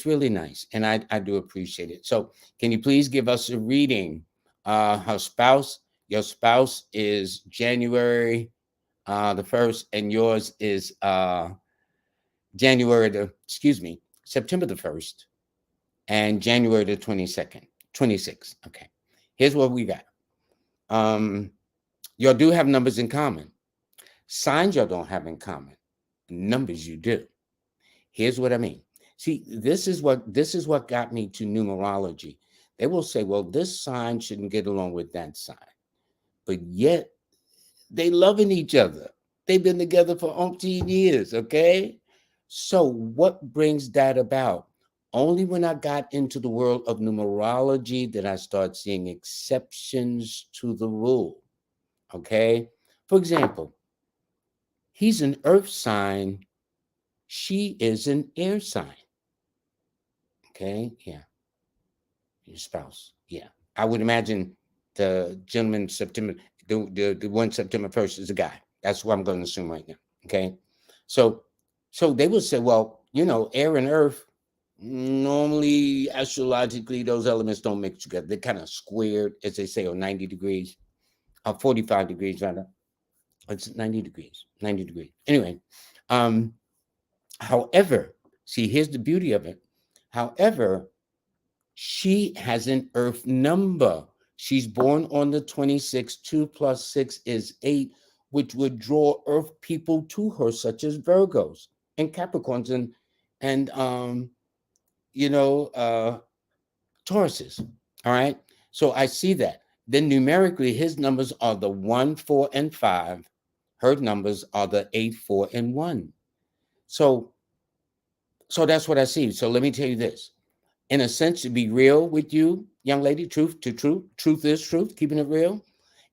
really nice, and I do appreciate it. So can you please give us a reading? Your spouse is January the 1st, and yours is September the 1st, and January the 22nd, 26th. Okay, here's what we got. Y'all do have numbers in common. Signs y'all don't have in common. Numbers you do. Here's what I mean. See, this is what got me to numerology. They will say, well, this sign shouldn't get along with that sign, but yet they loving each other. They've been together for umpteen years, okay? So what brings that about? Only when I got into the world of numerology did I start seeing exceptions to the rule, okay? For example, he's an earth sign. She is an air sign, okay? Yeah, your spouse, yeah. I would imagine the gentleman the one September 1st is a guy. That's what I'm going to assume right now. Okay. So they would say, well, air and earth, normally astrologically, those elements don't mix together. They're kind of squared, as they say, or 90 degrees, or 45 degrees rather. It's 90 degrees. Anyway, however, see, here's the beauty of it. However, she has an earth number. She's born on the 26th. 2 plus 6 is 8, which would draw earth people to her, such as Virgos and Capricorns and Tauruses. All right. So I see that. Then numerically, his numbers are the 1, 4, and 5. Her numbers are the 8, 4, and 1. So that's what I see. So let me tell you this. In a sense, to be real with you, young lady, truth is truth, keeping it real.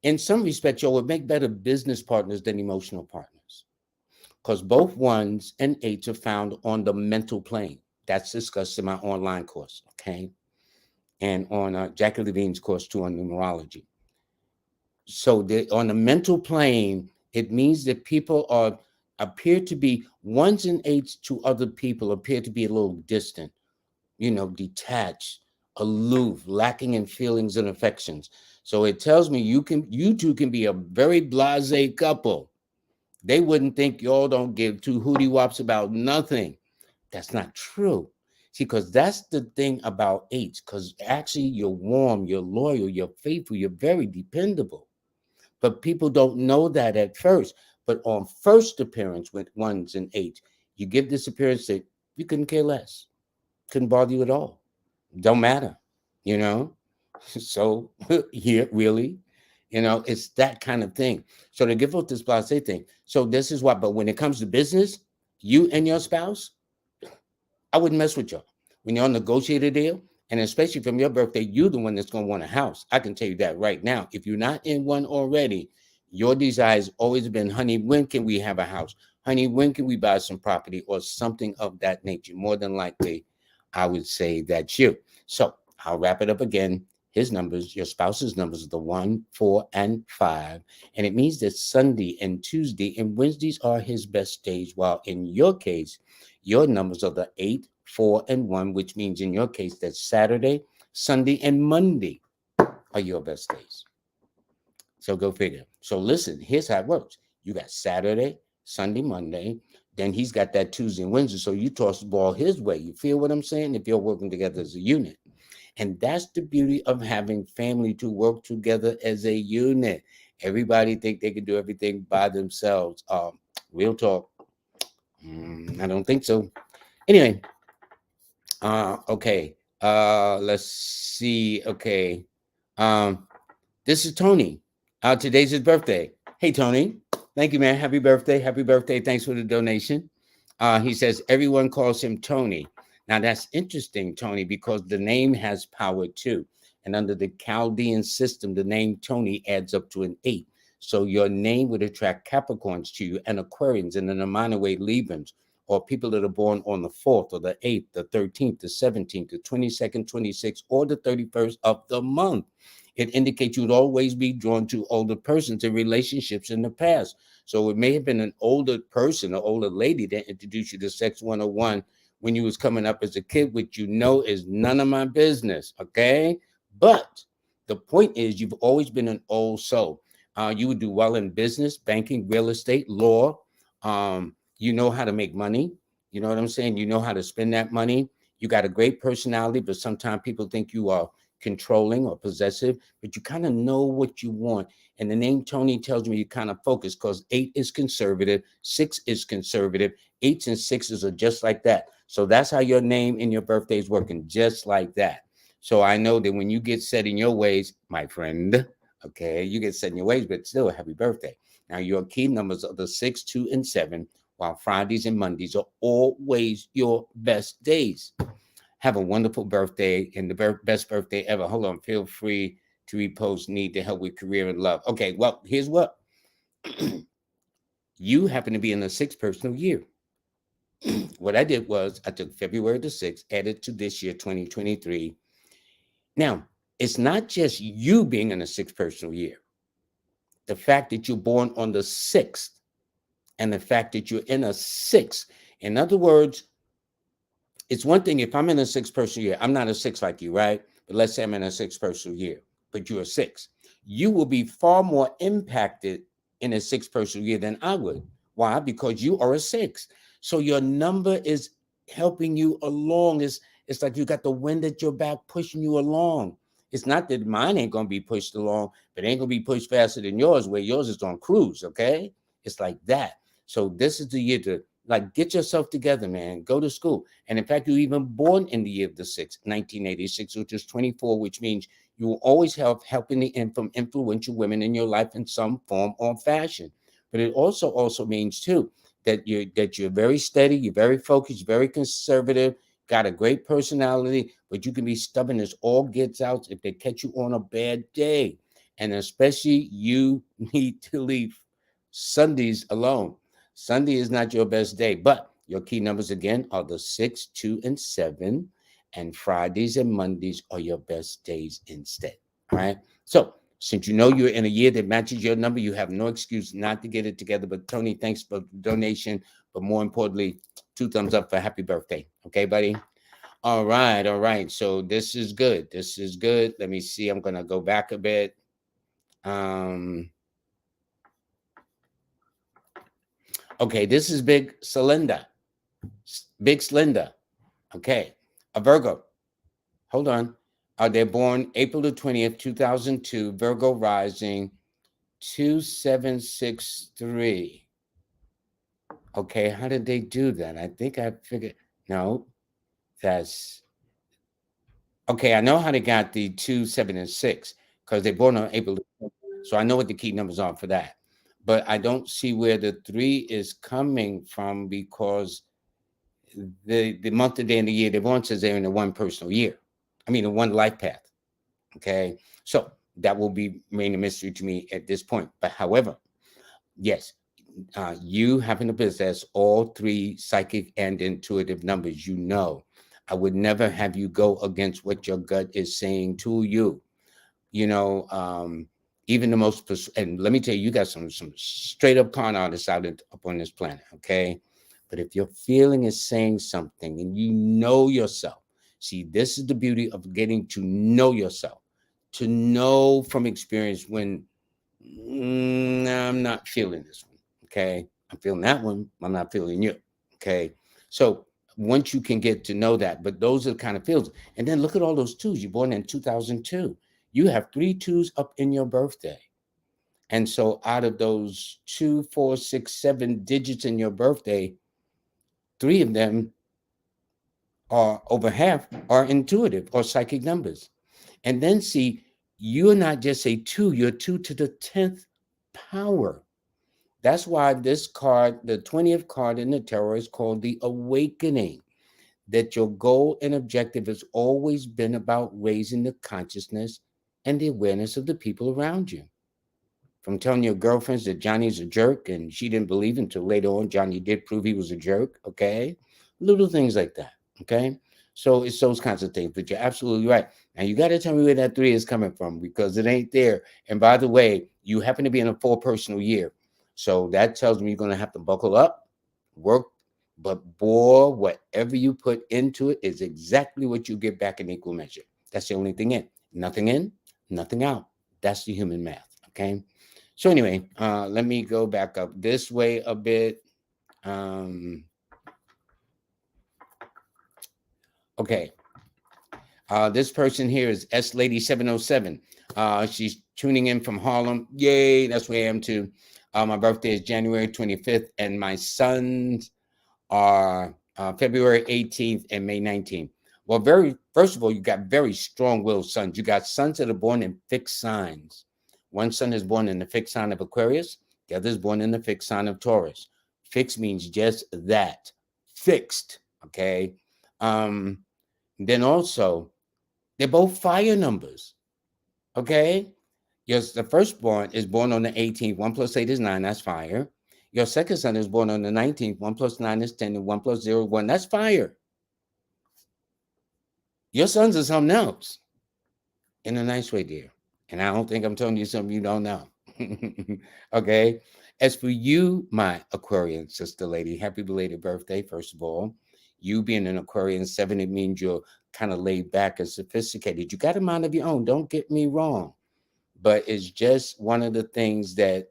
In some respects, y'all would make better business partners than emotional partners, because both 1s and 8s are found on the mental plane. That's discussed in my online course, okay? And on Jackie Levine's course, too, on numerology. So on the mental plane, it means that people appear to be 1s and 8s to other people, appear to be a little distant, detached, aloof, lacking in feelings and affections. So it tells me you two can be a very blasé couple. They wouldn't think y'all don't give two hootie wops about nothing. That's not true. See, because that's the thing about 8s, because actually you're warm, you're loyal, you're faithful, you're very dependable. But people don't know that at first. But on first appearance with ones and eights, you give this appearance that you couldn't care less, couldn't bother you at all. Don't matter, you know? So, here, really, it's that kind of thing. So to give up this blase thing. So this is what, but when it comes to business, you and your spouse, I wouldn't mess with y'all. When y'all negotiate a deal, and especially from your birthday, you're the one that's going to want a house. I can tell you that right now. If you're not in one already, your desire has always been, honey, when can we have a house? Honey, when can we buy some property or something of that nature? More than likely, I would say that's you. So I'll wrap it up again. His numbers, your spouse's numbers are the 1, 4, and 5. And it means that Sunday and Tuesday and Wednesdays are his best days. While in your case, your numbers are the 8, 4, and 1, which means in your case that Saturday, Sunday, and Monday are your best days. So go figure. So listen, here's how it works. You got Saturday, Sunday, Monday. Then he's got that Tuesday and Wednesday. So you toss the ball his way. You feel what I'm saying? If you're working together as a unit. And that's the beauty of having family to work together as a unit. Everybody think they can do everything by themselves. Real talk. I don't think so. Anyway, okay. Let's see. Okay. This is Tony. Today's his birthday. Hey, Tony. Thank you, man. Happy birthday. Happy birthday. Thanks for the donation. He says everyone calls him Tony. Now, that's interesting, Tony, because the name has power too. And under the Chaldean system, the name Tony adds up to an 8. So your name would attract Capricorns to you and Aquarians, and in a minor way, Librans, or people that are born on the 4th or the 8th, the 13th, the 17th, the 22nd, 26th, or the 31st of the month. It indicates you'd always be drawn to older persons in relationships in the past. So it may have been an older person or older lady that introduced you to Sex 101 when you was coming up as a kid, which is none of my business, okay? But the point is you've always been an old soul. You would do well in business, banking, real estate, law. You know how to make money. You know what I'm saying? You know how to spend that money. You got a great personality, but sometimes people think you are controlling or possessive, but you kind of know what you want. And the name Tony tells me you kind of focus because 8 is conservative, 6 is conservative, 8s and 6s are just like that. So that's how your name and your birthday is working, just like that. So I know that when you get set in your ways, my friend, okay, you get set in your ways, but still a happy birthday. Now your key numbers are the 6, 2, and 7, while Fridays and Mondays are always your best days. Have a wonderful birthday and the best birthday ever. Hold on. Feel free to repost need to help with career and love. Okay. Well, here's what. You happen to be in the 6th personal year. What I did was I took February the 6th, added to this year, 2023. Now, it's not just you being in the 6th personal year. The fact that you're born on the 6th and the fact that you're in a 6th. In other words, it's one thing if I'm in a 6th personal year, I'm not a 6 like you, right? But let's say I'm in a 6th personal year, but you're a 6. You will be far more impacted in a 6th personal year than I would. Why? Because you are a 6. So your number is helping you along. It's like you got the wind at your back pushing you along. It's not that mine ain't going to be pushed along, but it ain't going to be pushed faster than yours, where yours is on cruise, okay? It's like that. So this is the year to get yourself together, man. Go to school. And in fact, you were even born in the year of the 6th, 1986, which is 24, which means you will always have helping from influential women in your life in some form or fashion. But it also means too that you're very steady, you're very focused, very conservative, got a great personality, but you can be stubborn as all gets out if they catch you on a bad day. And especially you need to leave Sundays alone. Sunday is not your best day, but your key numbers again are the 6, 2, and 7, and Fridays and Mondays are your best days instead. All right. So since you know you're in a year that matches your number, you have no excuse not to get it together. But Tony, thanks for the donation. But more importantly, 2 thumbs up for happy birthday. Okay, buddy. All right. All right. So this is good. This is good. Let me see. I'm gonna go back a bit. Okay, this is Big Slender. Big Slender. Okay, a Virgo. Hold on. They're born April the 20th, 2002, Virgo rising. 2763. Okay, how did they do that? I think I figured. No, that's okay. I know how they got the 2, 7, and 6 because they're born on April. So I know what the key numbers are for that. But I don't see where the 3 is coming from because the month, the day, and the year they're born says they're in a one personal year. I mean, a one life path. Okay. So that will be remain a mystery to me at this point. But however, yes, you happen to possess all 3 psychic and intuitive numbers. I would never have you go against what your gut is saying to you. You know, even the most, and let me tell you, you got some straight up con artists up on this planet, okay? But if your feeling is saying something and you know yourself, see, this is the beauty of getting to know yourself, to know from experience when I'm not feeling this one, okay? I'm feeling that one, I'm not feeling you, okay? So once you can get to know that, but those are the kind of feels. And then look at all those twos. You're born in 2002. You have 3 twos up in your birthday. And so out of those 2, 4, 6, 7 digits in your birthday, 3 of them are over half are intuitive or psychic numbers. And then see, you're not just a 2, you're 2 to the 10th power. That's why this card, the 20th card in the tarot, is called the Awakening. That your goal and objective has always been about raising the consciousness and the awareness of the people around you. From telling your girlfriends that Johnny's a jerk and she didn't believe until later on Johnny did prove he was a jerk, okay? Little things like that, okay? So it's those kinds of things, but you're absolutely right. Now you got to tell me where that 3 is coming from because it ain't there. And by the way, you happen to be in a 4 personal year. So that tells me you're going to have to buckle up, work, but boy, whatever you put into it is exactly what you get back in equal measure. That's the only thing in. Nothing in, nothing out. That's the human math, okay? So anyway, let me go back up this way a bit. Okay. This person here is S Lady 707. She's tuning in from Harlem. Yay, that's where I am too. My birthday is January 25th, and my sons are February 18th and May 19th. Well, first of all, you got very strong-willed sons. You got sons that are born in fixed signs. One son is born in the fixed sign of Aquarius. The other is born in the fixed sign of Taurus. Fixed means just that, fixed. Okay. Then also, they're both fire numbers. Okay. Yes, the firstborn is born on the 18th. 1 plus 8 is 9. That's fire. Your second son is born on the 19th. 1 plus 9 is 10, and 1 plus 0 is 1. That's fire. Your sons are something else in a nice way, dear. And I don't think I'm telling you something you don't know. Okay. As for you, my Aquarian sister lady, happy belated birthday, first of all. You being an Aquarian 7, it means you're kind of laid back and sophisticated. You got a mind of your own. Don't get me wrong. But it's just one of the things that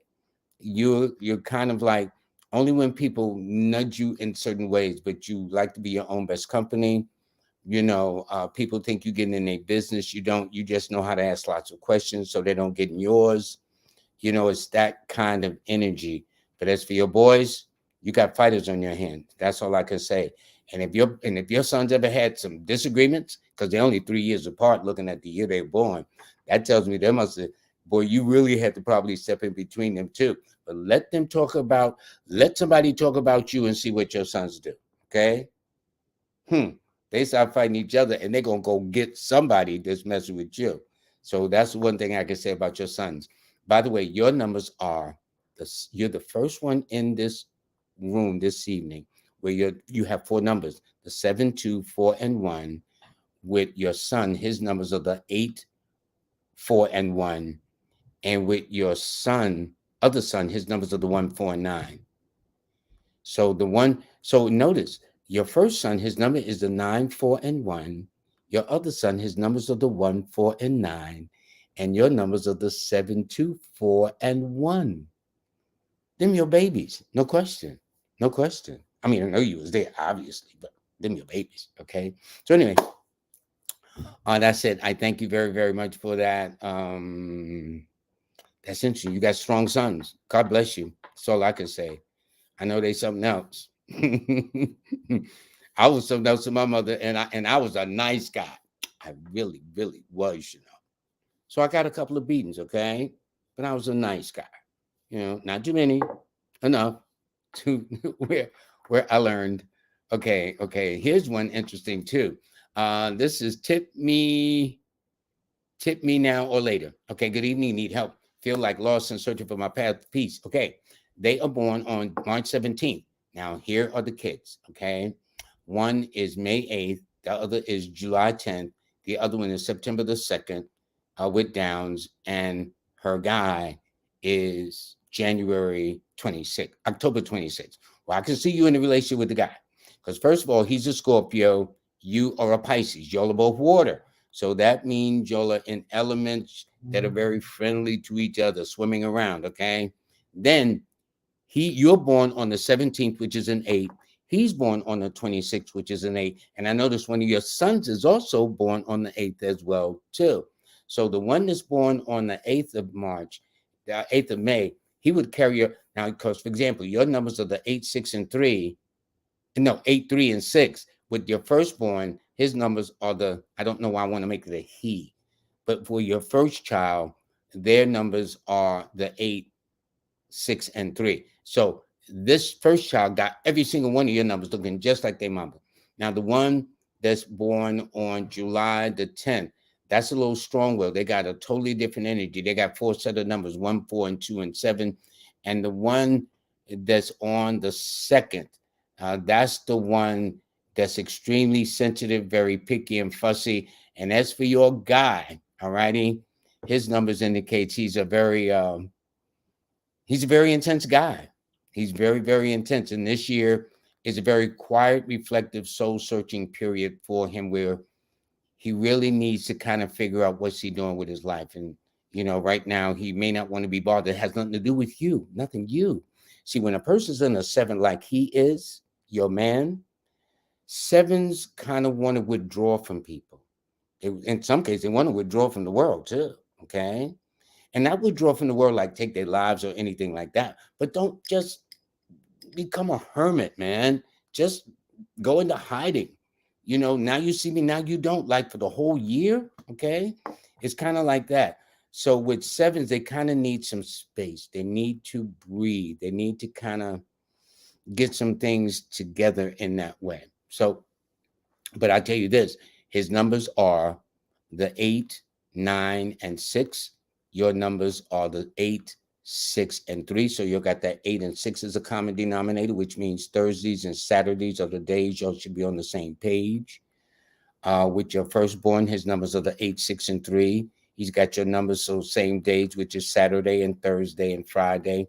you're kind of like only when people nudge you in certain ways, but you like to be your own best company. People think you get in a business. You don't. You just know how to ask lots of questions so they don't get in yours. It's that kind of energy. But as for your boys, you got fighters on your hand. That's all I can say. And if your sons ever had some disagreements, because they're only 3 years apart, looking at the year they were born, that tells me they must have. Boy, you really had to probably step in between them too. But let somebody talk about you and see what your sons do. Okay? They start fighting each other and they're gonna go get somebody that's messing with you. So that's one thing I can say about your sons. By the way, your numbers you're the first one in this room this evening where you have 4 numbers, the 7, 2, 4, and 1. With your son, his numbers are the 8, 4, and 1. And with your other son, his numbers are the 1, 4, and 9. So notice your first son, his number is the 9, 4, and 1. Your other son, his numbers are the 1, 4, and 9. And your numbers are the 7, 2, 4, and 1. Them your babies. No question. No question. I mean, I know you was there, obviously, but them your babies. Okay. So anyway, that's it. I thank you very, very much for that. That's interesting. You got strong sons. God bless you. That's all I can say. I know they something else. I was something else to my mother, and I was a nice guy. I really, really was, you know. So I got a couple of beatings, okay? But I was a nice guy. You know, not too many, enough to where I learned. Okay. Here's one interesting too. This is tip me now or later. Okay, good evening. Need help. Feel like lost and searching for my path to peace. Okay, they are born on March 17th. Now, here are the kids. Okay, one is May 8th, the other is July 10th, the other one is September the 2nd with Downs, and her guy is January 26th, October 26th. Well, I can see you in a relationship with the guy because, first of all, he's a Scorpio, you are a Pisces, y'all are both water. So that means y'all are in elements that are very friendly to each other, swimming around, okay? Then you're born on the 17th, which is an 8. He's born on the 26th, which is an 8. And I noticed one of your sons is also born on the 8th as well, too. So the one that's born on the 8th of March, the 8th of May, he would carry your, now, because, for example, your numbers are the 8, 6, and 3. No, 8, 3, and 6. With your firstborn, his numbers are the, I don't know why I want to make it a he, but for your first child, their numbers are the 8, 6, and 3. So this first child got every single one of your numbers looking just like their mama. Now, the one that's born on July the 10th, that's a little strong will. They got a totally different energy. They got 4 set of numbers, 1, 4, and 2, and 7. And the one that's on the 2nd, that's the one that's extremely sensitive, very picky and fussy. And as for your guy, all righty, his numbers indicates he's a very intense guy. He's very, very intense. And this year is a very quiet, reflective, soul-searching period for him where he really needs to kind of figure out what's he doing with his life. And, you know, right now he may not want to be bothered. It has nothing to do with you, nothing you. See, when a person's in a 7 like he is, your man, 7s kind of want to withdraw from people. In some cases, they want to withdraw from the world too, okay? And not withdraw from the world like take their lives or anything like that. But don't just become a hermit, man. Just go into hiding. You know, now you see me, now you don't, like for the whole year, okay? It's kind of like that. So with 7s, they kind of need some space. They need to breathe. They need to kind of get some things together in that way. So, but I tell you this, his numbers are the 8, 9, and 6. Your numbers are the 8, 6, and 3. So you got that 8 and 6 as a common denominator, which means Thursdays and Saturdays are the days y'all should be on the same page. With your firstborn, his numbers are the 8, 6, and 3. He's got your numbers, so same days, which is Saturday and Thursday and Friday.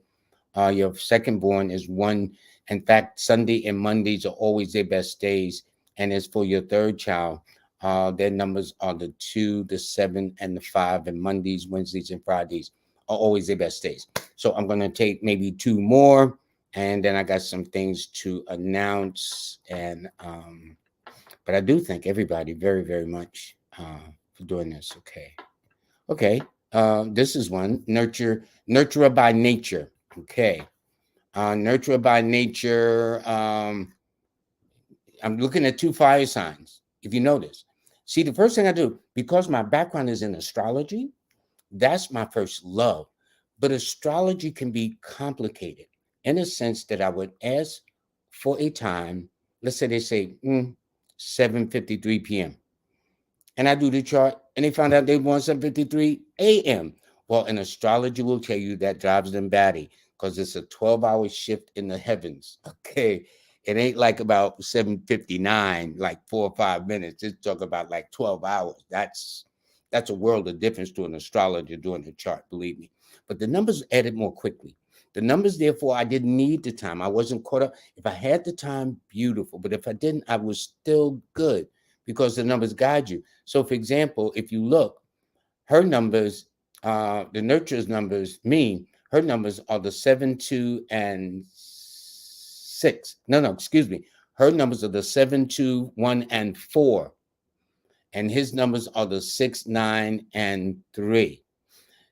Your secondborn is 1. In fact, Sunday and Mondays are always their best days. And as for your third child, their numbers are the 2, the 7, and the 5. And Mondays, Wednesdays, and Fridays are always their best days. So I'm going to take maybe 2 more. And then I got some things to announce. And but I do thank everybody very, very much for doing this. Okay. This is one. Nurturer by nature. Okay. Nurturer by nature. I'm looking at 2 fire signs, if you notice. See, the first thing I do, because my background is in astrology, that's my first love. But astrology can be complicated in a sense that I would ask for a time. Let's say they say 7:53 p.m. And I do the chart, and they found out they want 7:53 a.m. Well, an astrology will tell you that drives them batty because it's a 12-hour shift in the heavens. Okay. It ain't like about 7:59, like 4 or 5 minutes. It's talking about like 12 hours. That's a world of difference to an astrologer doing the chart, believe me. But the numbers added more quickly. The numbers, therefore, I didn't need the time. I wasn't caught up. If I had the time, beautiful. But if I didn't, I was still good because the numbers guide you. So, for example, if you look, her numbers, the nurturer's numbers, her numbers are the 7, 2, and 6. No, excuse me. Her numbers are the 7, 2, 1, and 4. And his numbers are the 6, 9, and 3.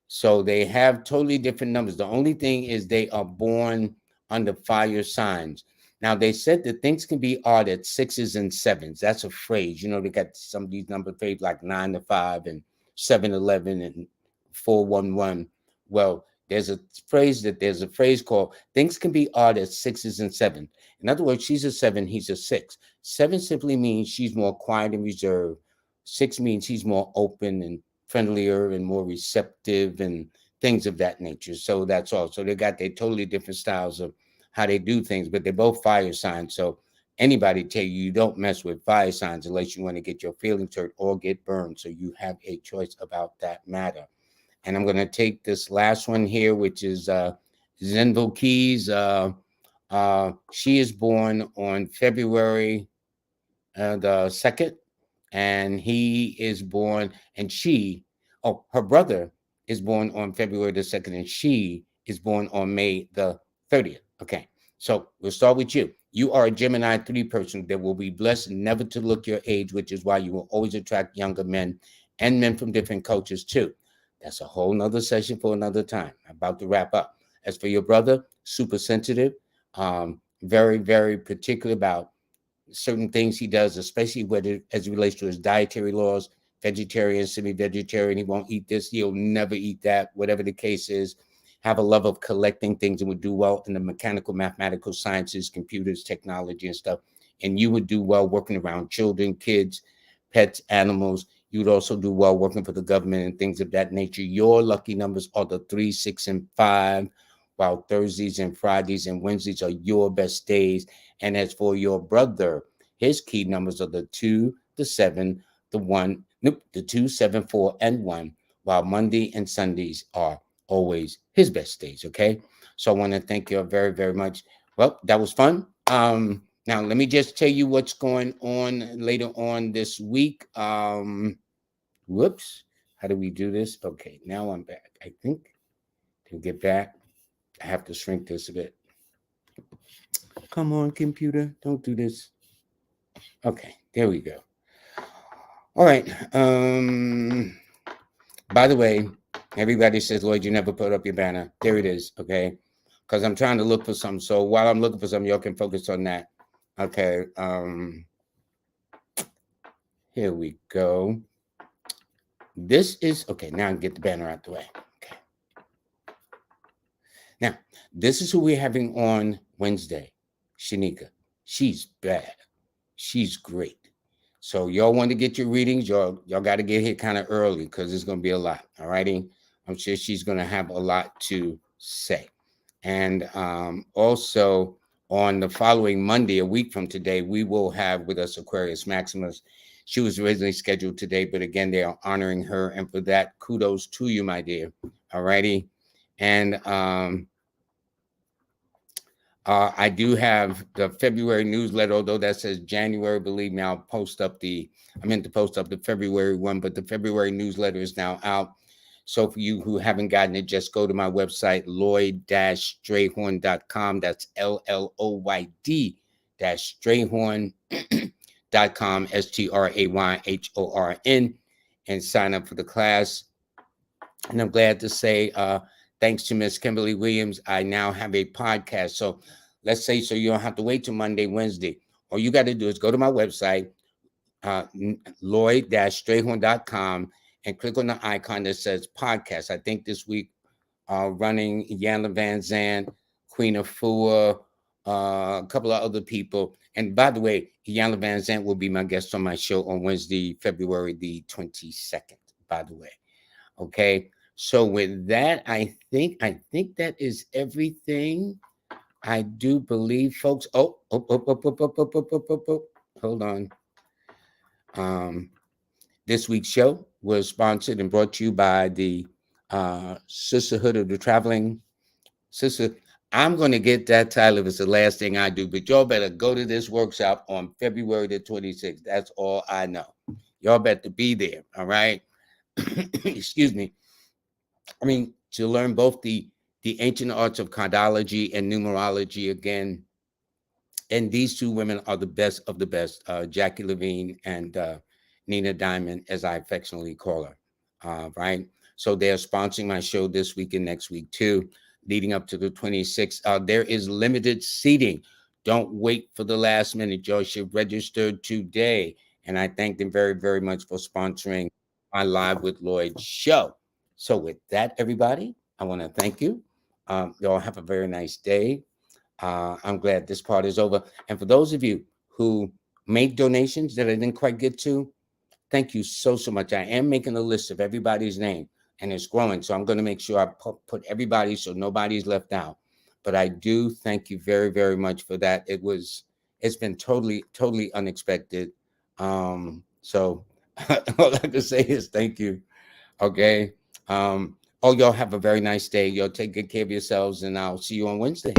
So they have totally different numbers. The only thing is they are born under fire signs. Now they said that things can be odd at sixes and sevens. That's a phrase. You know, they got some of these number phrases like 9 to 5 and 7-11 and 4-1-1. Well, there's a phrase called things can be odd at sixes and sevens. In other words, she's a seven, he's a six. Seven simply means she's more quiet and reserved. Six means he's more open and friendlier and more receptive and things of that nature. So that's all. So they got their totally different styles of how they do things, but they're both fire signs. So anybody tell you don't mess with fire signs unless you want to get your feelings hurt or get burned. So you have a choice about that matter. And I'm going to take this last one here, which is Zenville Keys. She is born on February the 2nd, and he is born, and her brother is born on February the 2nd, and she is born on May the 30th. Okay, so we'll start with you. You are a Gemini 3 person that will be blessed never to look your age, which is why you will always attract younger men and men from different cultures too. That's a whole nother session for another time. I'm about to wrap up. As for your brother, super sensitive, very, very particular about certain things he does, especially whether as it relates to his dietary laws, vegetarian, semi-vegetarian. He won't eat this. He'll never eat that, whatever the case is. Have a love of collecting things and would do well in the mechanical, mathematical sciences, computers, technology, and stuff. And you would do well working around children, kids, pets, animals. You would also do well working for the government and things of that nature. Your lucky numbers are the 3, 6, and 5, while Thursdays and Fridays and Wednesdays are your best days. And as for your brother, his key numbers are the 2, the 7, the 1, the 2, 7, 4, and 1, while Monday and Sundays are always his best days. Okay. So I want to thank you very, very much. Well, that was fun. Now let me just tell you what's going on later on this week. Whoops. How do we do this? Okay, now I'm back. I think to get back, I have to shrink this a bit. Come on, computer, don't do this. Okay, there we go. All right. By the way, everybody says, Lloyd, you never put up your banner. There it is. Okay, because I'm trying to look for something. So while I'm looking for something, y'all can focus on that. Okay. Here we go. This is okay. Now I can get the banner out the way. Okay. Now, this is who we're having on Wednesday. Shanika. She's bad. She's great. So y'all want to get your readings, y'all got to get here kind of early because it's going to be a lot. All righty. I'm sure she's going to have a lot to say. And also on the following Monday, a week from today, we will have with us Aquarius Maximus. She was originally scheduled today, but again, they are honoring her. And for that, kudos to you, my dear. All righty. And I do have the February newsletter, although that says January. Believe me, I meant to post up the February one, but the February newsletter is now out. So for you who haven't gotten it, just go to my website, LLoyd-Strayhorn.com. That's LLoyd-Strayhorn.com, STRAYHORN, and sign up for the class. And I'm glad to say, thanks to Miss Kimberly Williams, I now have a podcast. So let's say so you don't have to wait till Monday, Wednesday. All you got to do is go to my website, Lloyd-Strayhorn.com, and click on the icon that says podcast. I think this week running Yana Van Zandt, Queen of Fua, a couple of other people. And by the way, Yana Van Zandt will be my guest on my show on Wednesday, February the 22nd, by the way. Okay. So with that, I think that is everything. I do believe, folks. Hold on. This week's show was sponsored and brought to you by the Sisterhood of the Traveling Sister. I'm going to get that title if it's the last thing I do, but y'all better go to this workshop on February the 26th. That's all I know. Y'all better be there. All right. Excuse me. I mean, to learn both the ancient arts of cardology and numerology again. And these two women are the best of the best, Jackie Levine and Nina Diamond, as I affectionately call her. Right. So they're sponsoring my show this week and next week too, leading up to the 26th. There is limited seating. Don't wait for the last minute. Y'all should register today. And I thank them very, very much for sponsoring my Live with Lloyd show. So with that, everybody, I want to thank you. Y'all have a very nice day. I'm glad this part is over. And for those of you who made donations that I didn't quite get to, thank you so, so much. I am making a list of everybody's name, and it's growing. So I'm going to make sure I put everybody so nobody's left out. But I do thank you very, very much for that. It's been totally, totally unexpected. So all I can say is thank you. Okay. Y'all have a very nice day. Y'all take good care of yourselves, and I'll see you on Wednesday.